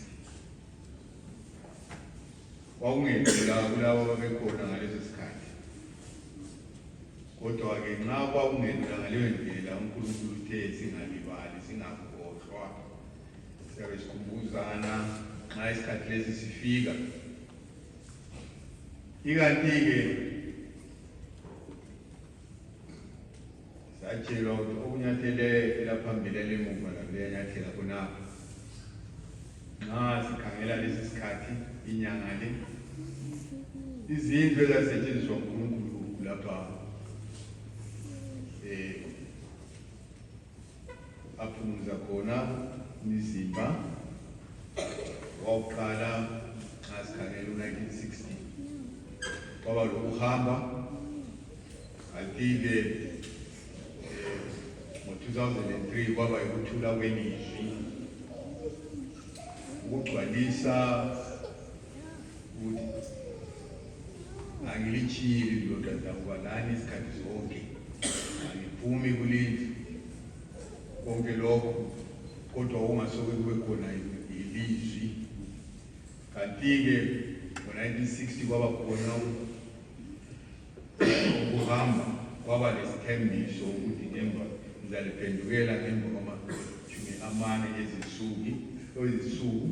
[SPEAKER 7] Kwakungenzeka kulabo ababekhona ngaleso sikhathi, kodwa-ke nxa kwakungendlela ngaleyo ndlela uNkulunkulu uthe singalibali, singakhohlwa, siyabe sikhumbuzana nxa isikhathi lesi sifika. Ikanti-ke satshelwa ukuthi okunyathele elaphambili elemuva lakuleyanyathela khonapho. Nxa sikhangela lesi sikhathi inyanga le, izinto ezasetshenziswa uNkulunkulu lapha aphumuza khona imizimba wakuqala nxa sikhangela u-1960 kwaba lokuhamba. Kanti-ke ngo-2003 kwaba yikuthula kwelizwi, ukugcwalisa ukuthi angilitshili lodwa ndakuba lani isikhathi zonke, angiphumi kulindlu, konke lokho, kodwa ungasoke kube khona ilizwi. Kanti-ke ngo-1960 kwaba khona ukuhamba, kwaba lesithembiso ukuthi ngemva ngizaliphendukela ngemva kwama-40 ezisuku.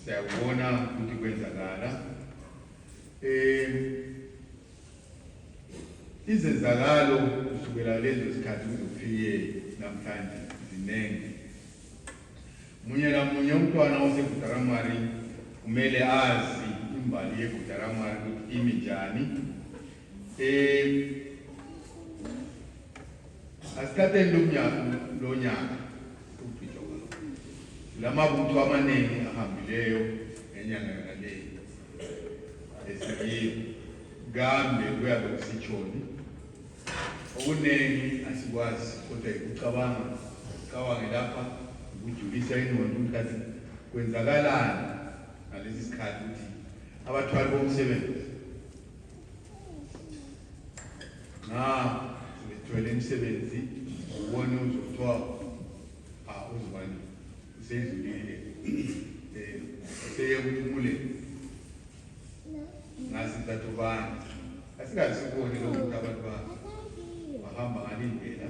[SPEAKER 7] Siyakubona ukuthi kwenzakala. Izenzakalo kusukela lezo sikhathi kuzofike namhlanje zinengi. Munye namunye umntwana oseGudaramari kumele azi imbali yeGudaramari ukuthi imi njani. Asikhatheni lo nyaka lamabutho amaningi ahambileyo enyanga yonaleyo esikambe kuyabe kusitshoni. Okuningi asikwazi, kodwa cabange lapha ukujulisa ingqondo ukuthi kwenzakalani ngalesi sikhathi, ukuthi abathwali bomsebenzi sebethwele imisebenzi ubone uzothiwa uzibani usedlulile useyekuphumule ngasizathu bani. Asingasiboni lokhu ukuthi abantu bahamba ngalindlela.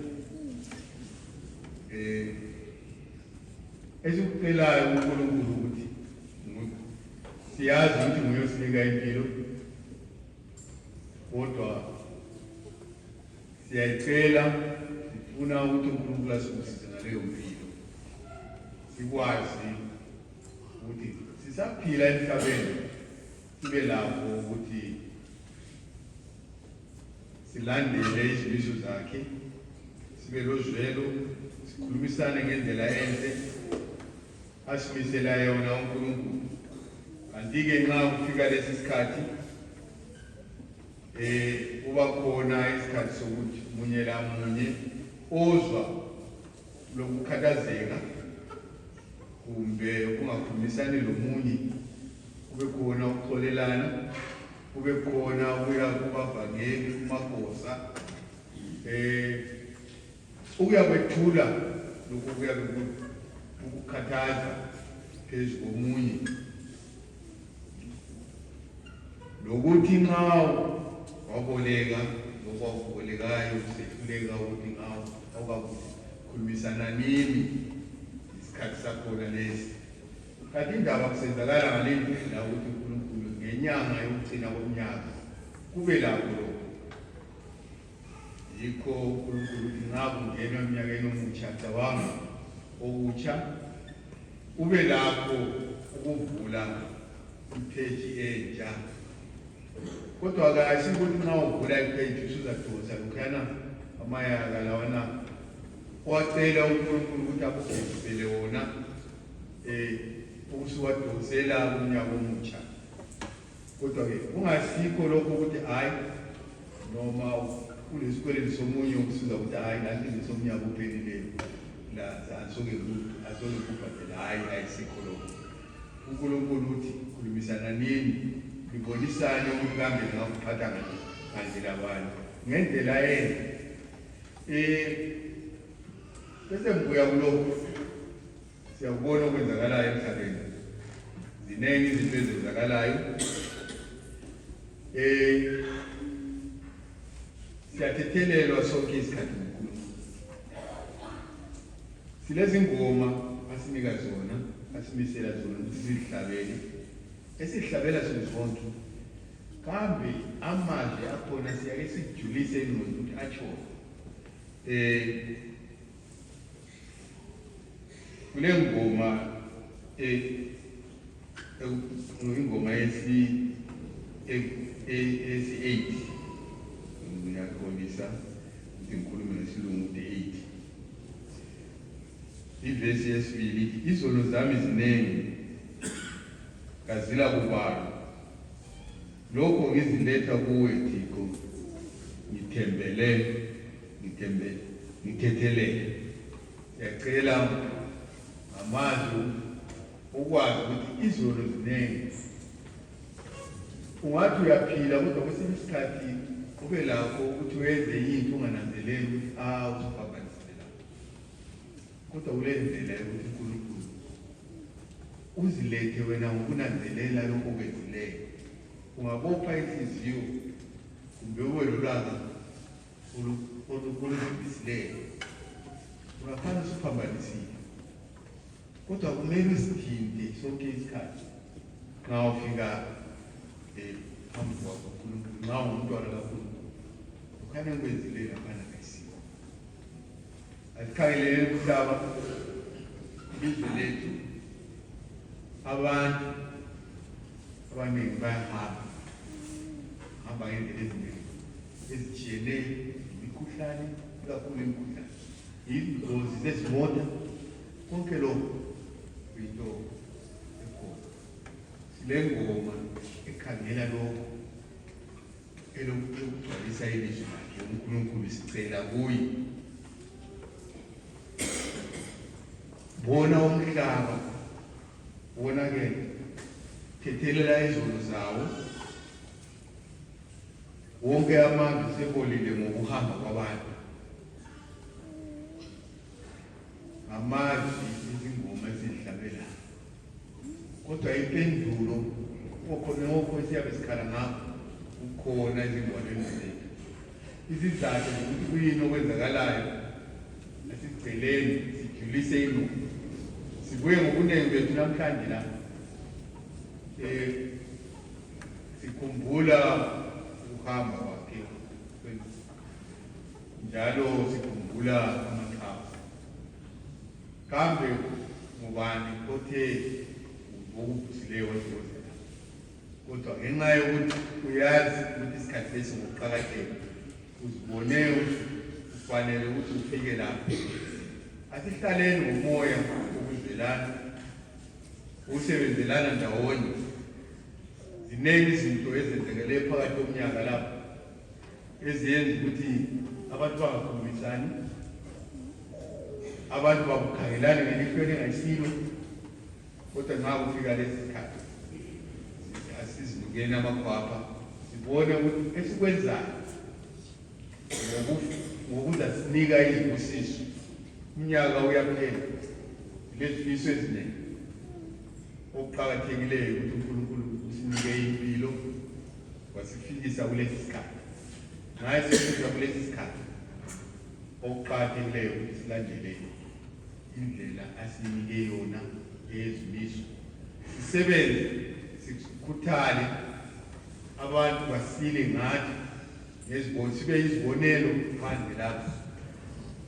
[SPEAKER 7] Esikucelayo uNkulunkulu ukuthi siyazi ukuthi nguye osinika impilo, kodwa siyayicela, sifuna ukuthi uNkulunkulu asikusize ngaleyo mpilo, sikwazi ukuthi sisaphila emhlabeni sibe lakho ukuthi silandele izimiso zakhe, sibe lozwelo, sikhulumisane ngendlela enhle asimisela yona uNkulunkulu. Kanti-ke nxa kufika lesi sikhathi kuba khona isikhathi sokuthi munye lamunye ozwa lokukhathazeka kumbe kungakhulumisani lomunye, kube khona ukuxolelana, kube khona ukuya kubavangeli, kumagosa, ukuya kwethula lokhu kuyabe ukukhathaza phezu komunye, nokuthi nxa waboleka lokwakubolekayo usehluleka ukuthi nxa awukakhulumisana nini isikhathi sakhona lesi kanti indaba kusenzakala ngale ndlela ukuthi uNkulunkulu ngenyanga yokugcina komnyaka kube lapho lokho. Yikho uNkulunkulu ngakungena eminyakeni omutsha cabanga okutsha kube lapho ukuvula ipheji entsha. Kodwa kahle ukuthi nxa uvula ipheji usuzadonsa lokhuyana amayaka lawana wacela uNkulunkulu ukuthi akugezisele wona ukusuwadonsela kumnyaka omutsha. Kodwa-ke kungasikho lokho ukuthi hayi noma kulesikweleti somunye ukusiza ukuthi hayi nanti nesomnyaka uphelileyo asoke kubhadela, hayi ayisikho lokho. uNkulunkulu uthi khulumisana nini libonisane ukuthi kambe ngakuphatha ngandlela bani ngendlela yena. Bese ngibuya kulokho siyakubona okwenzakalayo emhlabeni. Ziningi izinto ezenzakalayo. Siyathethelelwa sonke isikhathi uNkulunkulu. Silezi ngoma asinika zona, asimisela zona ukuthi sizihlabele. Esihlabela sizonke. Kambe amazwi akhona siyake sijulise ingqondo ukuthi atsho. Kule ngoma ingoma esi-8 ngiyakholisa ukuthi ngikhulume ngesilungu ukuthi 8. Ivesi yesibili ithi izono zami zinengi kazila kubalwa. Lokho ngiziletha kuwe Thixo, ngithethelele. Siyacela amazwi ukwazi ukuthi izono zinengi. Ungathi uyaphila kodwa kwesinye isikhathi kube lakho ukuthi wenze into ungananzeleli ukuthi usuphambanisela. Kodwa kule ndlela yokuthi uNkulunkulu uzilethe wena ngokunanzelela lokho okwenzileyo. Ungabopha inhliziyo kumbe ube lolwazi olubisileyo ungafana usuphambanisile. Kodwa kumele uzithinte sonke isikhathi nxa ufika phambi kwakho uNkulunkulu, nxa ungumntwana kaNkulunkulu ukhane ngikwenzileyo ngaphandle kayisiko. Asikhangelele umhlaba ilizwe lethu, abantu abaningi bayahamba ngendlela eziningi ezitshiyeneyo, imikhuhlane, ikakhulu imikhuhlane, izingozi zezimota, konke lokho kuyinto ekhona. Sile ngoma ekhangela lokho elokugcwalisa ilizwi lakhe uNkulunkulu sicela kuye. Bona umhlaba, bona-ke thethelela izono zawo. Wonke amazwe sebolile ngokuhamba kwabantu. Amazwi izingoma ezihlabelayo. Kodwa impendulo okho siyabe sikhala ngakho ukhona ezingwalweni zethu. Izizathu zokuthi kuyini okwenzakalayo asigceleni sijulise ingqondo. Sibuye ngobuningi bethu namhlanje la sikhumbula ukuhamba kwakhe, njalo sikhumbula amaqhawe. Kambe ngubani othe ngokuvusileyo wazibonela? Kodwa ngenxa yokuthi uyazi ukuthi isikhathi lesi ngokuqakatheka, uzibone ufanele ukuthi ufike lapho. Asihlaleni ngomoya wokuzwelana, ukusebenzelana ndawonye. Ziningi izinto ezenzekele phakathi komnyaka lapho eziyenza ukuthi abantu bangakhulumisani, abantu bakukhangelane ngelihlo elingayisilo. Kodwa nxa kufika lesi sikhathi asizibukeni amakhwapha, sibone ukuthi esikwenzayo ngokuzasinika izibusiso. Umnyaka uyaphela, lezifiso eziningi. Okuqakathekileyo ukuthi uNkulunkulu usinike impilo wasifikisa kulesi sikhathi. Nxa sifikisa kulesi sikhathi, okuqakathekileyo ukuthi silandele indlela asinike yona eyezimiso sisebenze sikhuthale abantu basile ngathi ngezibonelo sibe izibonelo phandle lapho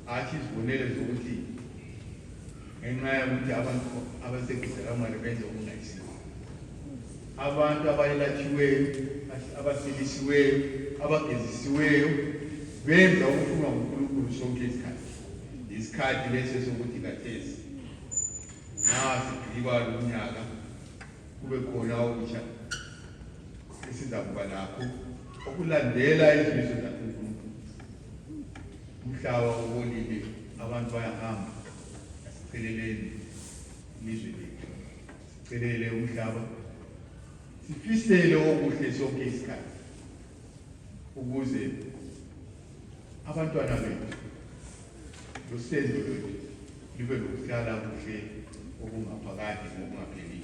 [SPEAKER 7] athi izibonelo zokuthi ngenxa yokuthi abantu abasekizalamane benze okungayisiwo abantu abayelathiweyo abasilisiweyo abagezisiweyo benza okufunwa nguNkulunkulu sonke isikhathi lesi sokuthi kathesi sigqiba lo nyaka kube khona okutsha esizakuba lakho okulandela izimiso zaNkulunkulu. Umhlaba ubonile abantu bayahamba asiceleleni ilizwe lethu sicelele umhlaba sifisele okuhle sonke isikhathi ukuze abantwana bethu losendo lwethu libe lokuhlala kuhle okungaphakade nokungapheliyo.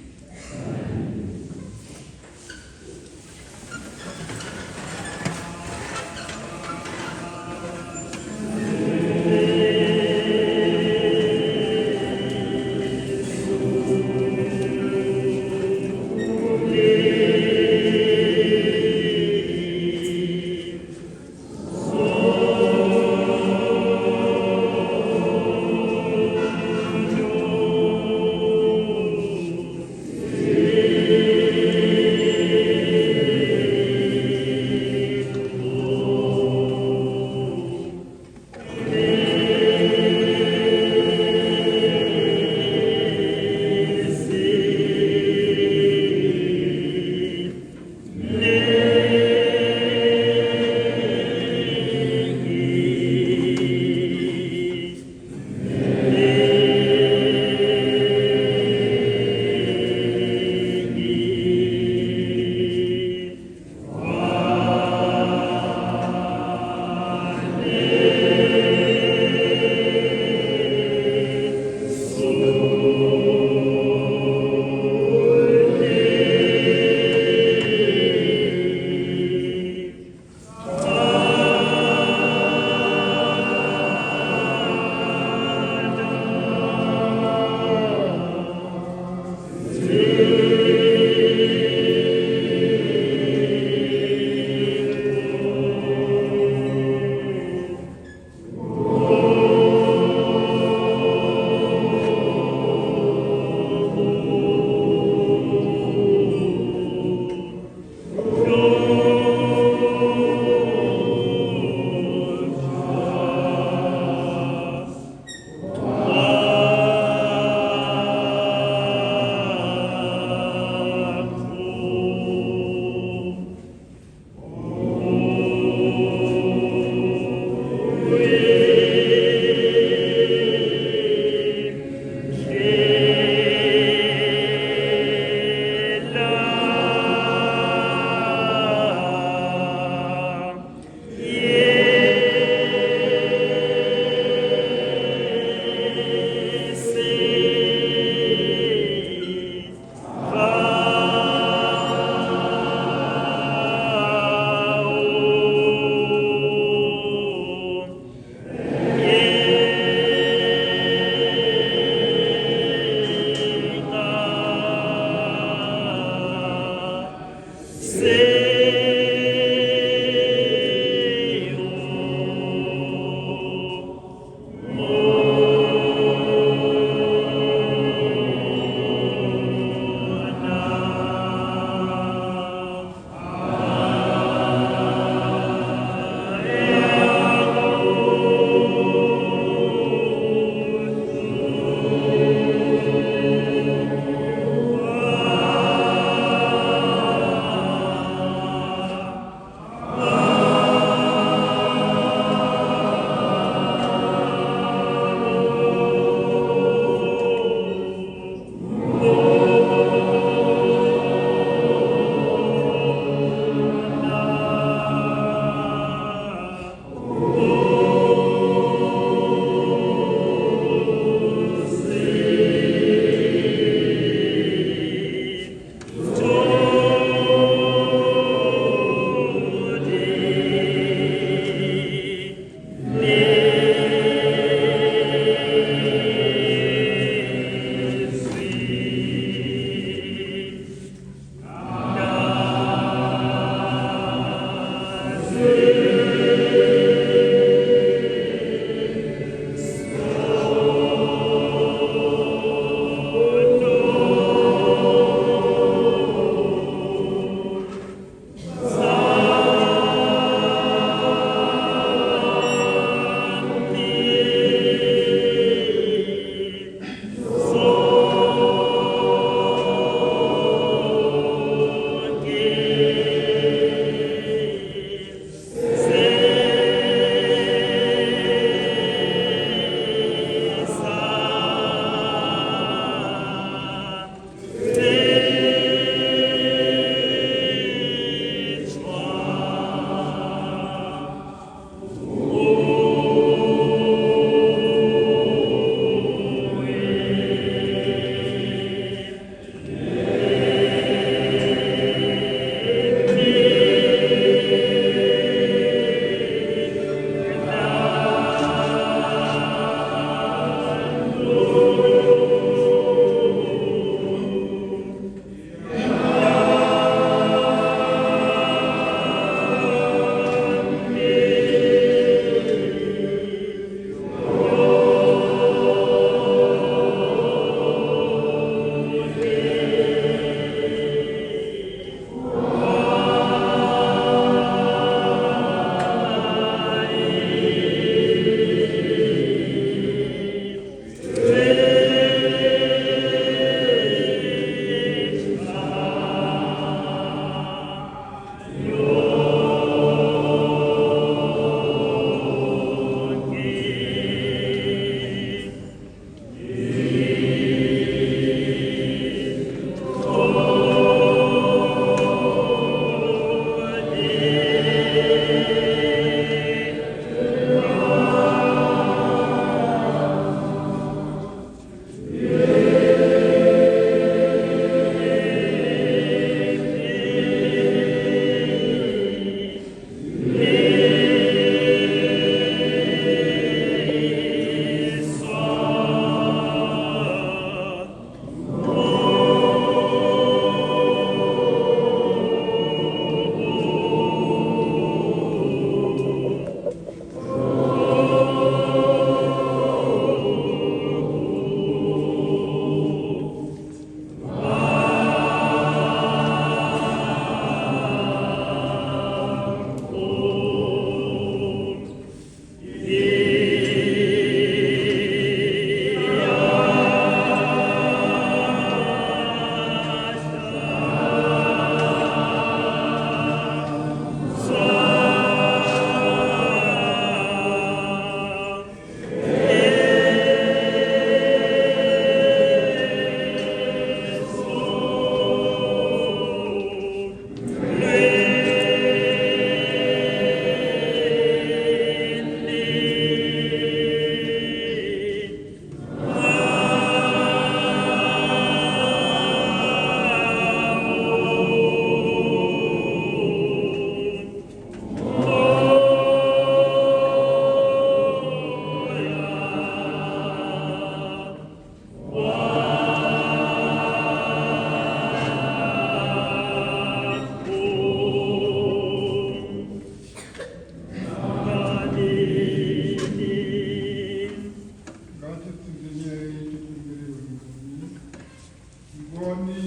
[SPEAKER 6] ngoni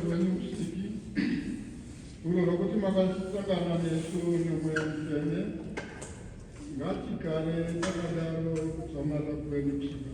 [SPEAKER 6] lweni usiki ulo lokuthi makasitangana nesu nomuyamhlene ngathi kare takadalo kuzamala kweni usika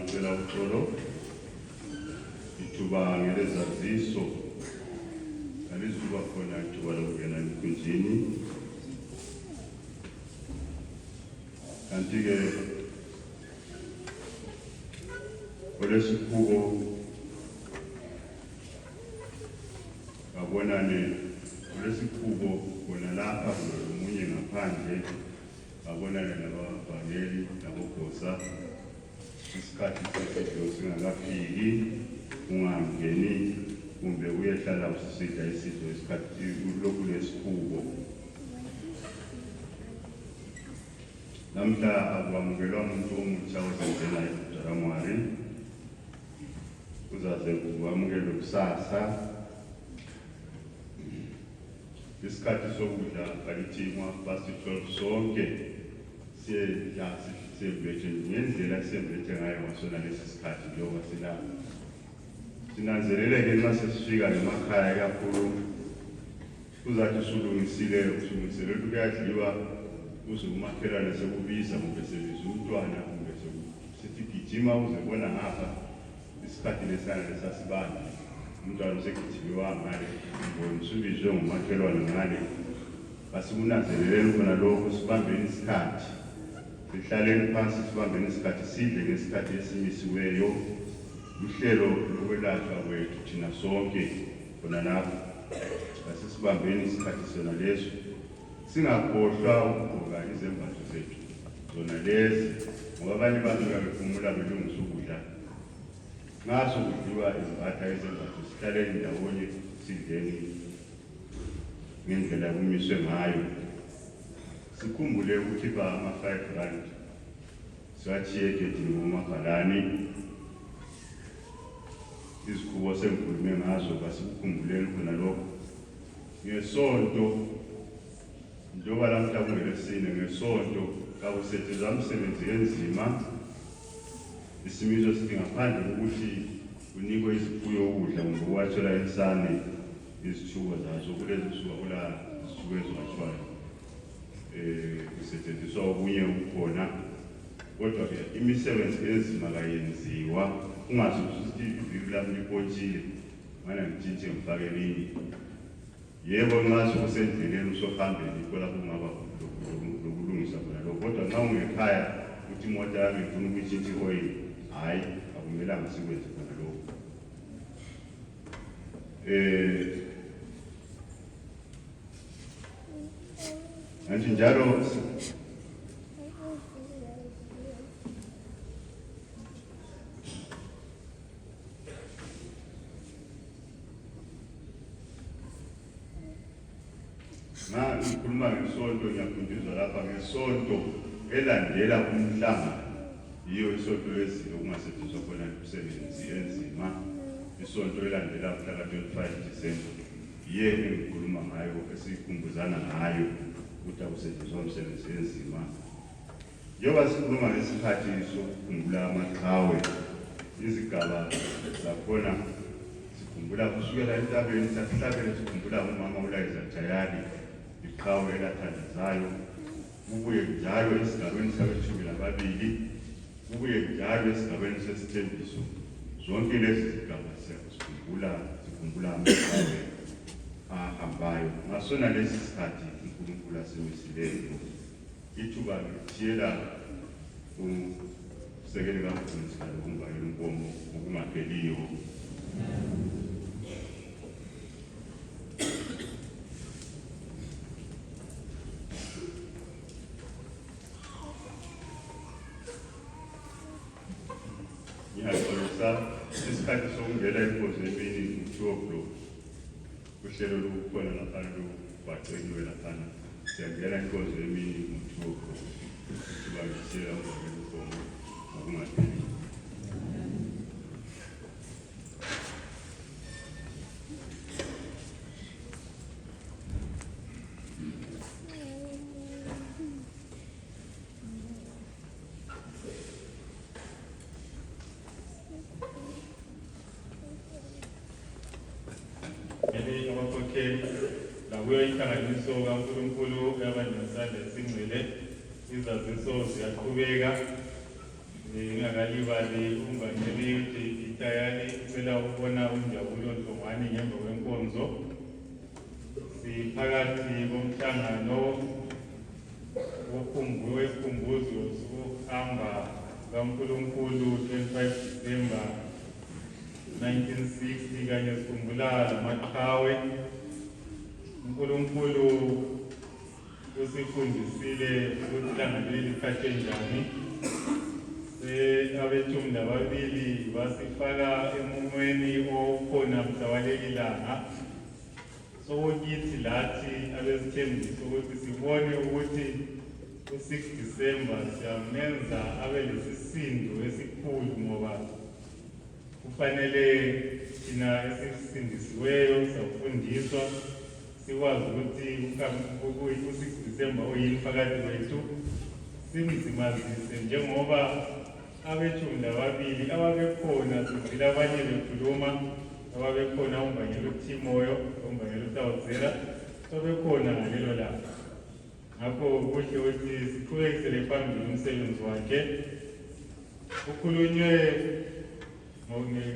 [SPEAKER 2] Ngicela uxolo ithuba ngelezaziso alizukuba khona ithuba lokungena emkhunjini kanti-ke olwesikhubo babonane olwesikhubo khona lapha omunye ngaphandle babonane nabavangeli nabobhosa isikhathi sesidlo singakafiki ungangeni kumbe uyehlala usisidla isidlo isikhathi lokhu lesikhubo. Namhla akwamukelwa umuntu omutsha ozongena eJanuwari uzaze kwamukelwe kusasa isikhathi sokudla bakithi ngo-12 sonke siyedla siyembethe ngendlela siyembethe ngayo ngasona lesi sikhathi njengoba silapha sinanzeleleke nxa sesifika ngemakhaya kakhulu uzathi usulungiselele ukuyadliwa uze umakhelwane sekubiza kumbe sebiza umntwana kumbe sithi gijima uzebona ngapha isikhathi lesana lesasibanda umntwana usegijimiwa ngale mboni usubizwe ngumakhelwane ngale basikunanzeleleni khona lokho sibambeni isikhathi sihlaleni phansi sibambeni isikhathi sidle ngesikhathi esimisiweyo uhlelo lokwelatshwa kwethu thina sonke khona lapho asisibambeni isikhathi sona leso singakhohlwa ukugqoka izembatho zethu zona lezi ngoba abanye bantu babephumula belungisa ukudla ngaso kudliwa izimbatha ezembatho sihlaleni ndawonye sidleni ngendlela kumiswe ngayo sikhumbule ukukhipha ama-5 rand siwathiye egedini ngomabhalani izikhubo sengikhulume ngazo basikhumbuleni khona lokho ngesonto njengoba lamhla kungelesine ngesonto kakusetshenzwa umsebenzi enzima isimiso sithi ngaphandle kokuthi kunikwe izifuyo ukudla kumbe ukwatshela insane izithuko zazo kulezi suku kula usuku ezwathwayo kusetshenziswa okunye ukukhona kodwa ke imisebenzi enzima kayenziwa ungasuthi iviki lami liphotshile mana ngitshintshe ngifake elinye yebo nxa usendleleni usohambeni yikho lapho kungaba lokulungisa khona lokho kodwa nxa ungekhaya uthi imoto yami ngifuna ukuyitshintsha i-oil hhayi akumelanga sikwenze khona lokho kanti njalo ngikhuluma ngesonto ngiyafundiswa lapha ngesonto elandela umhlangano yiyo isonto lezilo kungasetshenziswa khona imisebenzi enzima isonto elandela mhlaka 25 Disemba yiyo engikhuluma ngayo esiyikhumbuzana ngayo ukuthi akusetshenziswa umsebenzi enzima njengoba sikhuluma ngesikhathi sokukhumbula amaqhawe izigaba zakhona sikhumbula kusukela entabeni sakuhlabele sikhumbula umama uLayiza Jayali iqhawe elathandazayo kubuye njalo esigabeni sabeshumi-2 kubuye njalo esigabeni sesithembiso zonke lezi zigaba sikhumbula amaqhawe ahambayo ngasona lesi sikhathi uNkulunkulu asemisileyo ithuba ngithiyela usekeli kaMfundisi lokumbayela inkomo okungapheliyo ngiyaxolisa isikhathi sokungena inkosi emini u-2 uhlelo lukhona laphana lubhaceliwe laphana siyangena inkosi emini u-2 ithuba ngithiyela ukumbayela inkomo okungapheliyo
[SPEAKER 8] lakuyo inhlanganiso kaNkulunkulu yabanjisandla esingcwele izaziso ziyaqhubeka ingakalibali ungangeli ukuthi itayali icela ukubona uNjabulo Dlongwane ngemva kwenkonzo siphakathi komhlangano wesikhumbuzo sokuhamba kaNkulunkulu 25 Disemba 1960 kanye sikhumbula lamaqhawe uNkulunkulu usifundisile ukuthi langaleli likhathwe njani abethumi lababili basifaka emunweni okhona mhla waleli langa sokukithi lathi abesithembiso ukuthi sibone ukuthi u-6 Disemba siyamenza abe lesisindo esikhulu ngoba kufanele thina esisindisiweyo safundiswa sikwazi ukuthi u-6 Disemba uyini phakathi kwethu simzimazise njengoba abethumi lababili ababekhona sizile abanye bekhuluma ababekhona umbangela uTimoyo umbangela uTawuzela sobekhona ngalelo langa ngakho kuhle ukuthi siqhubekisele phambili umsebenzi wakhe ukhulunywe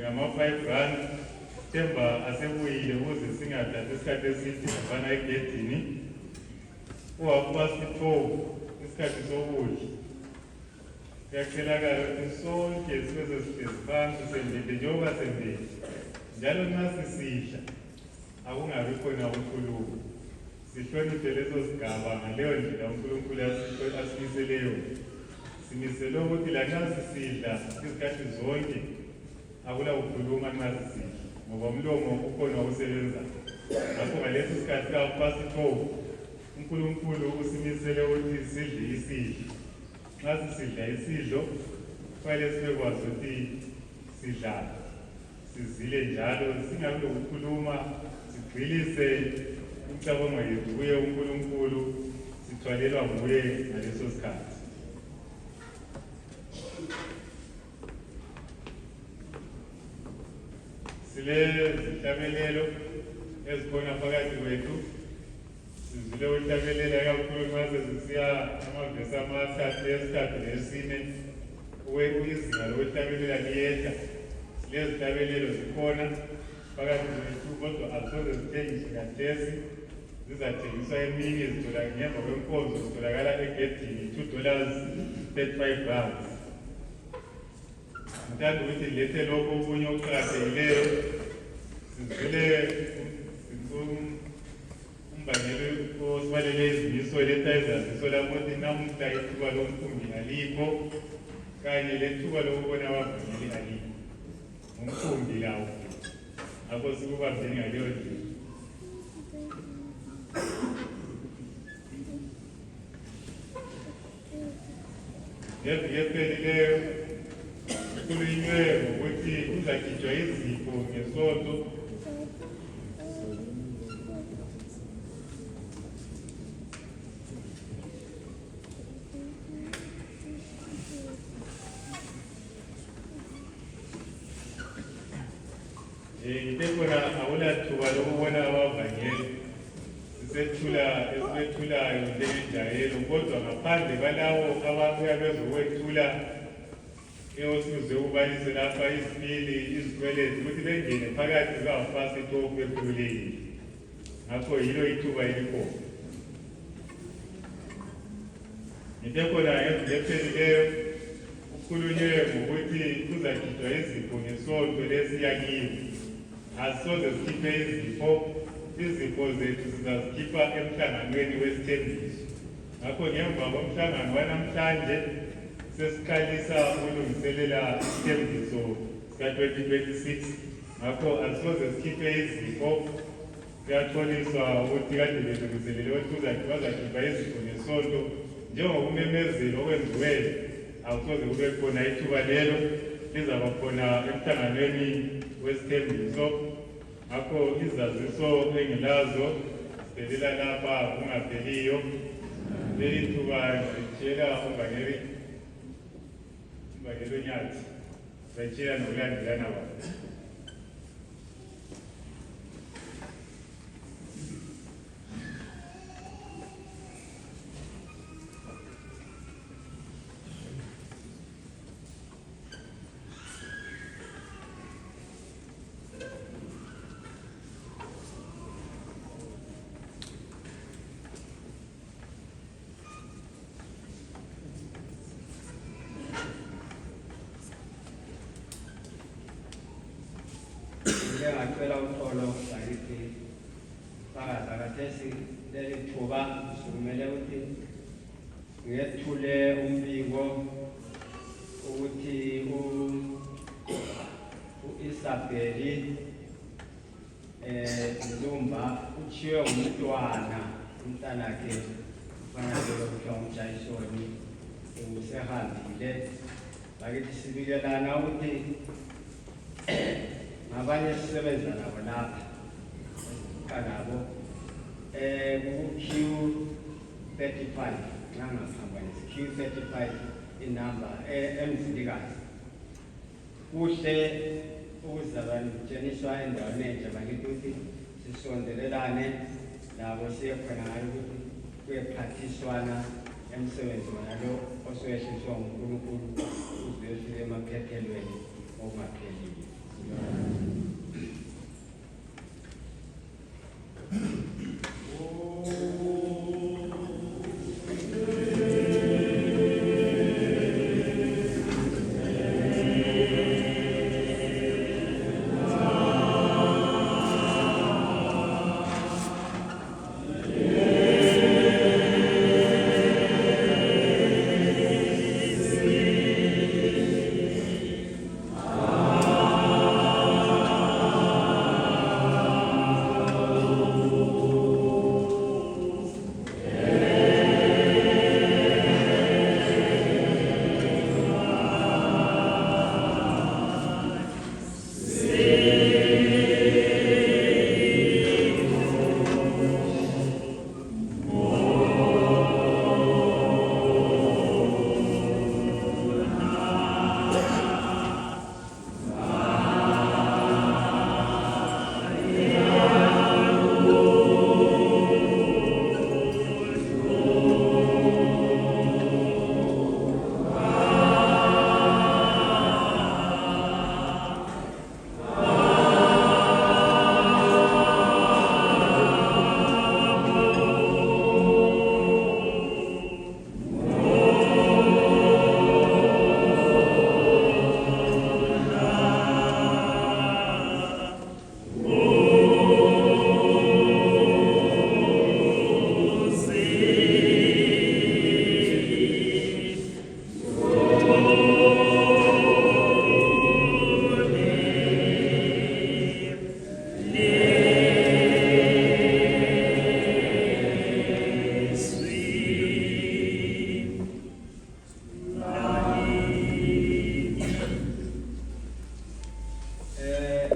[SPEAKER 8] ngama-5 rand Themba asebuyile ukuze singathathi isikhathi eside laphana egedini u-12 isikhathi sokudla kuyacelakala ukuthi sonke sibe sesihlezi phansi sendele njengoba sendele njalo nxa sisidla akungabi khona ukukhuluma sihloniphe leso sigaba ngaleyo ndlela uNkulunkulu asimiseleyo simisele ukuthi lanxa sisidla izikhathi zonke akula kukhuluma nxa sisidla ngoba umlomo ukhona usebenzayo ngakho ngalesi sikhathi ka-12 uNkulunkulu usimisele ukuthi sidle isidlo nxa sisidla isidlo kufanele sibekwazi ukuthi sidlala sizile njalo singabi lokukhuluma sigxilise imicabango yethu kuye uNkulunkulu sithwalelwa nguye ngaleso sikhathi sile zihlabelelo ezikhona phakathi kwethu sizile utabelela kakhulu nxa sesisiya amavesi amathathu esithathu nesine izinga lokutabelela liyehla. Lezitabelelo zikhona phakathi kwethu kodwa asoze zithengiswe khathesi, zizathengiswa eminye zitholakala ngemva kwenkonzo, zitholakala egedini $2.35. Ngithanda ukuthi lethe lokho okunye okuqakathekileyo, sizile umbangelo osibalele izimiso letha izaziso lapho ukuthi namuhla ithuba lomkhumbi alikho kanye lethuba lokubona abavangeli alikho. Umkhumbi lawo akho sikubambeni ngaleyo ndlela. Ngeviki ephelileyo kukhulunywe ngokuthi kuzakhitshwa izipho ngesonto. Ngithe akulathuba lokubona abavangeli esibethulayo njengenjayelo, kodwa ngaphandle kwalawo ababuya bezokwethula osikuze ubalise lapha izipili izikwelezi ukuthi bengene phakathi kwafasitofu bekhululekile. Ngakho yilo ithuba elikhona. Ngithe ngeviki ephelileyo kukhulunywe ngokuthi kuzakhitshwa izipho ngesonto lesiyakiwe. Asoze sikhiphe izipho zethu sizazikhipha emhlanganweni wesithembiso. Ngakho ngemva komhlangano wanamhlanje sesikhalisa ukulungiselela isithembiso sika-2026. Ngakho asoze sikhiphe izipho. Kuyatholiswa ukuthi kade belungiselele ukuthi bazakhipha izipho ngesonto. Njengokumemezela okwenziweyo, akusoze kube khona ithuba lelo, lizaba khona emhlanganweni wesithembiso. Ngakho izaziso engilazo siphelela lapha kungapheliyo. Leli thuba ngitshela umbangeli Nyathi, ngitshela nokulandelana kwakhe.
[SPEAKER 5] Ngicela uxolo sakithi phakathi kathesi leli thuba sikumele ukuthi ngethule umbiko ukuthi uIsabeli Zumba uchiwe umntwana umntanakhe kufanele kuthiwa uJayisoni usehambile. Bakithi sibikelana ukuthi ngabanye sisebenza nabo lapha kanabo Q35 nangaphambanisi Q35 inamba emzilikazi. Kuhle ukuzabatsheniswa endaweni enje bakithi ukuthi sisondelelane nabo siye khona ngayo ukuthi kuyephathiswana emsebenzi wona lo oswehliswa nguNkulunkulu uzefika emaphethelweni okungapheliyo.